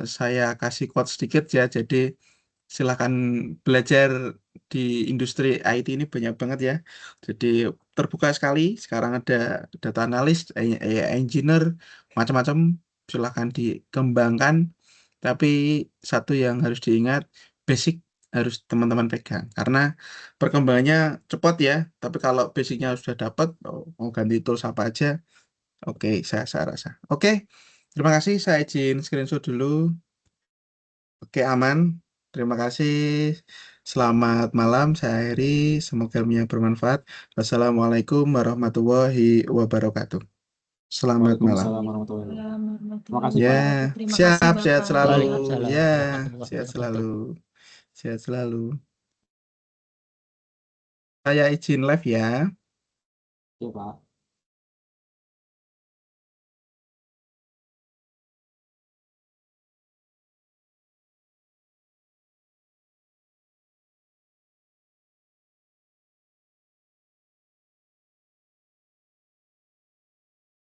Saya kasih quote sedikit ya, jadi silakan belajar di industri IT ini banyak banget ya. Jadi terbuka sekali. Sekarang ada data analis, AI engineer, macam-macam. Silakan dikembangkan. Tapi satu yang harus diingat, basic harus teman-teman pegang. Karena perkembangannya cepat ya. Tapi kalau basicnya sudah dapat, mau ganti tools apa aja, oke, saya rasa. Oke, terima kasih. Saya izin screenshot dulu. Oke, aman. Terima kasih. Selamat malam, saya Heri. Semoga ilmunya bermanfaat. Wassalamualaikum warahmatullahi wabarakatuh. Selamat malam. Waalaikumsalam warahmatullahi wabarakatuh. Terima kasih, Ya, Pak. Terima kasih siap, sehat Bapak. selalu. Waalaikumsalam Ya, warahmatullahi sehat selalu. wabarakatuh. Sehat selalu. Saya izin live ya. Ya, Pak.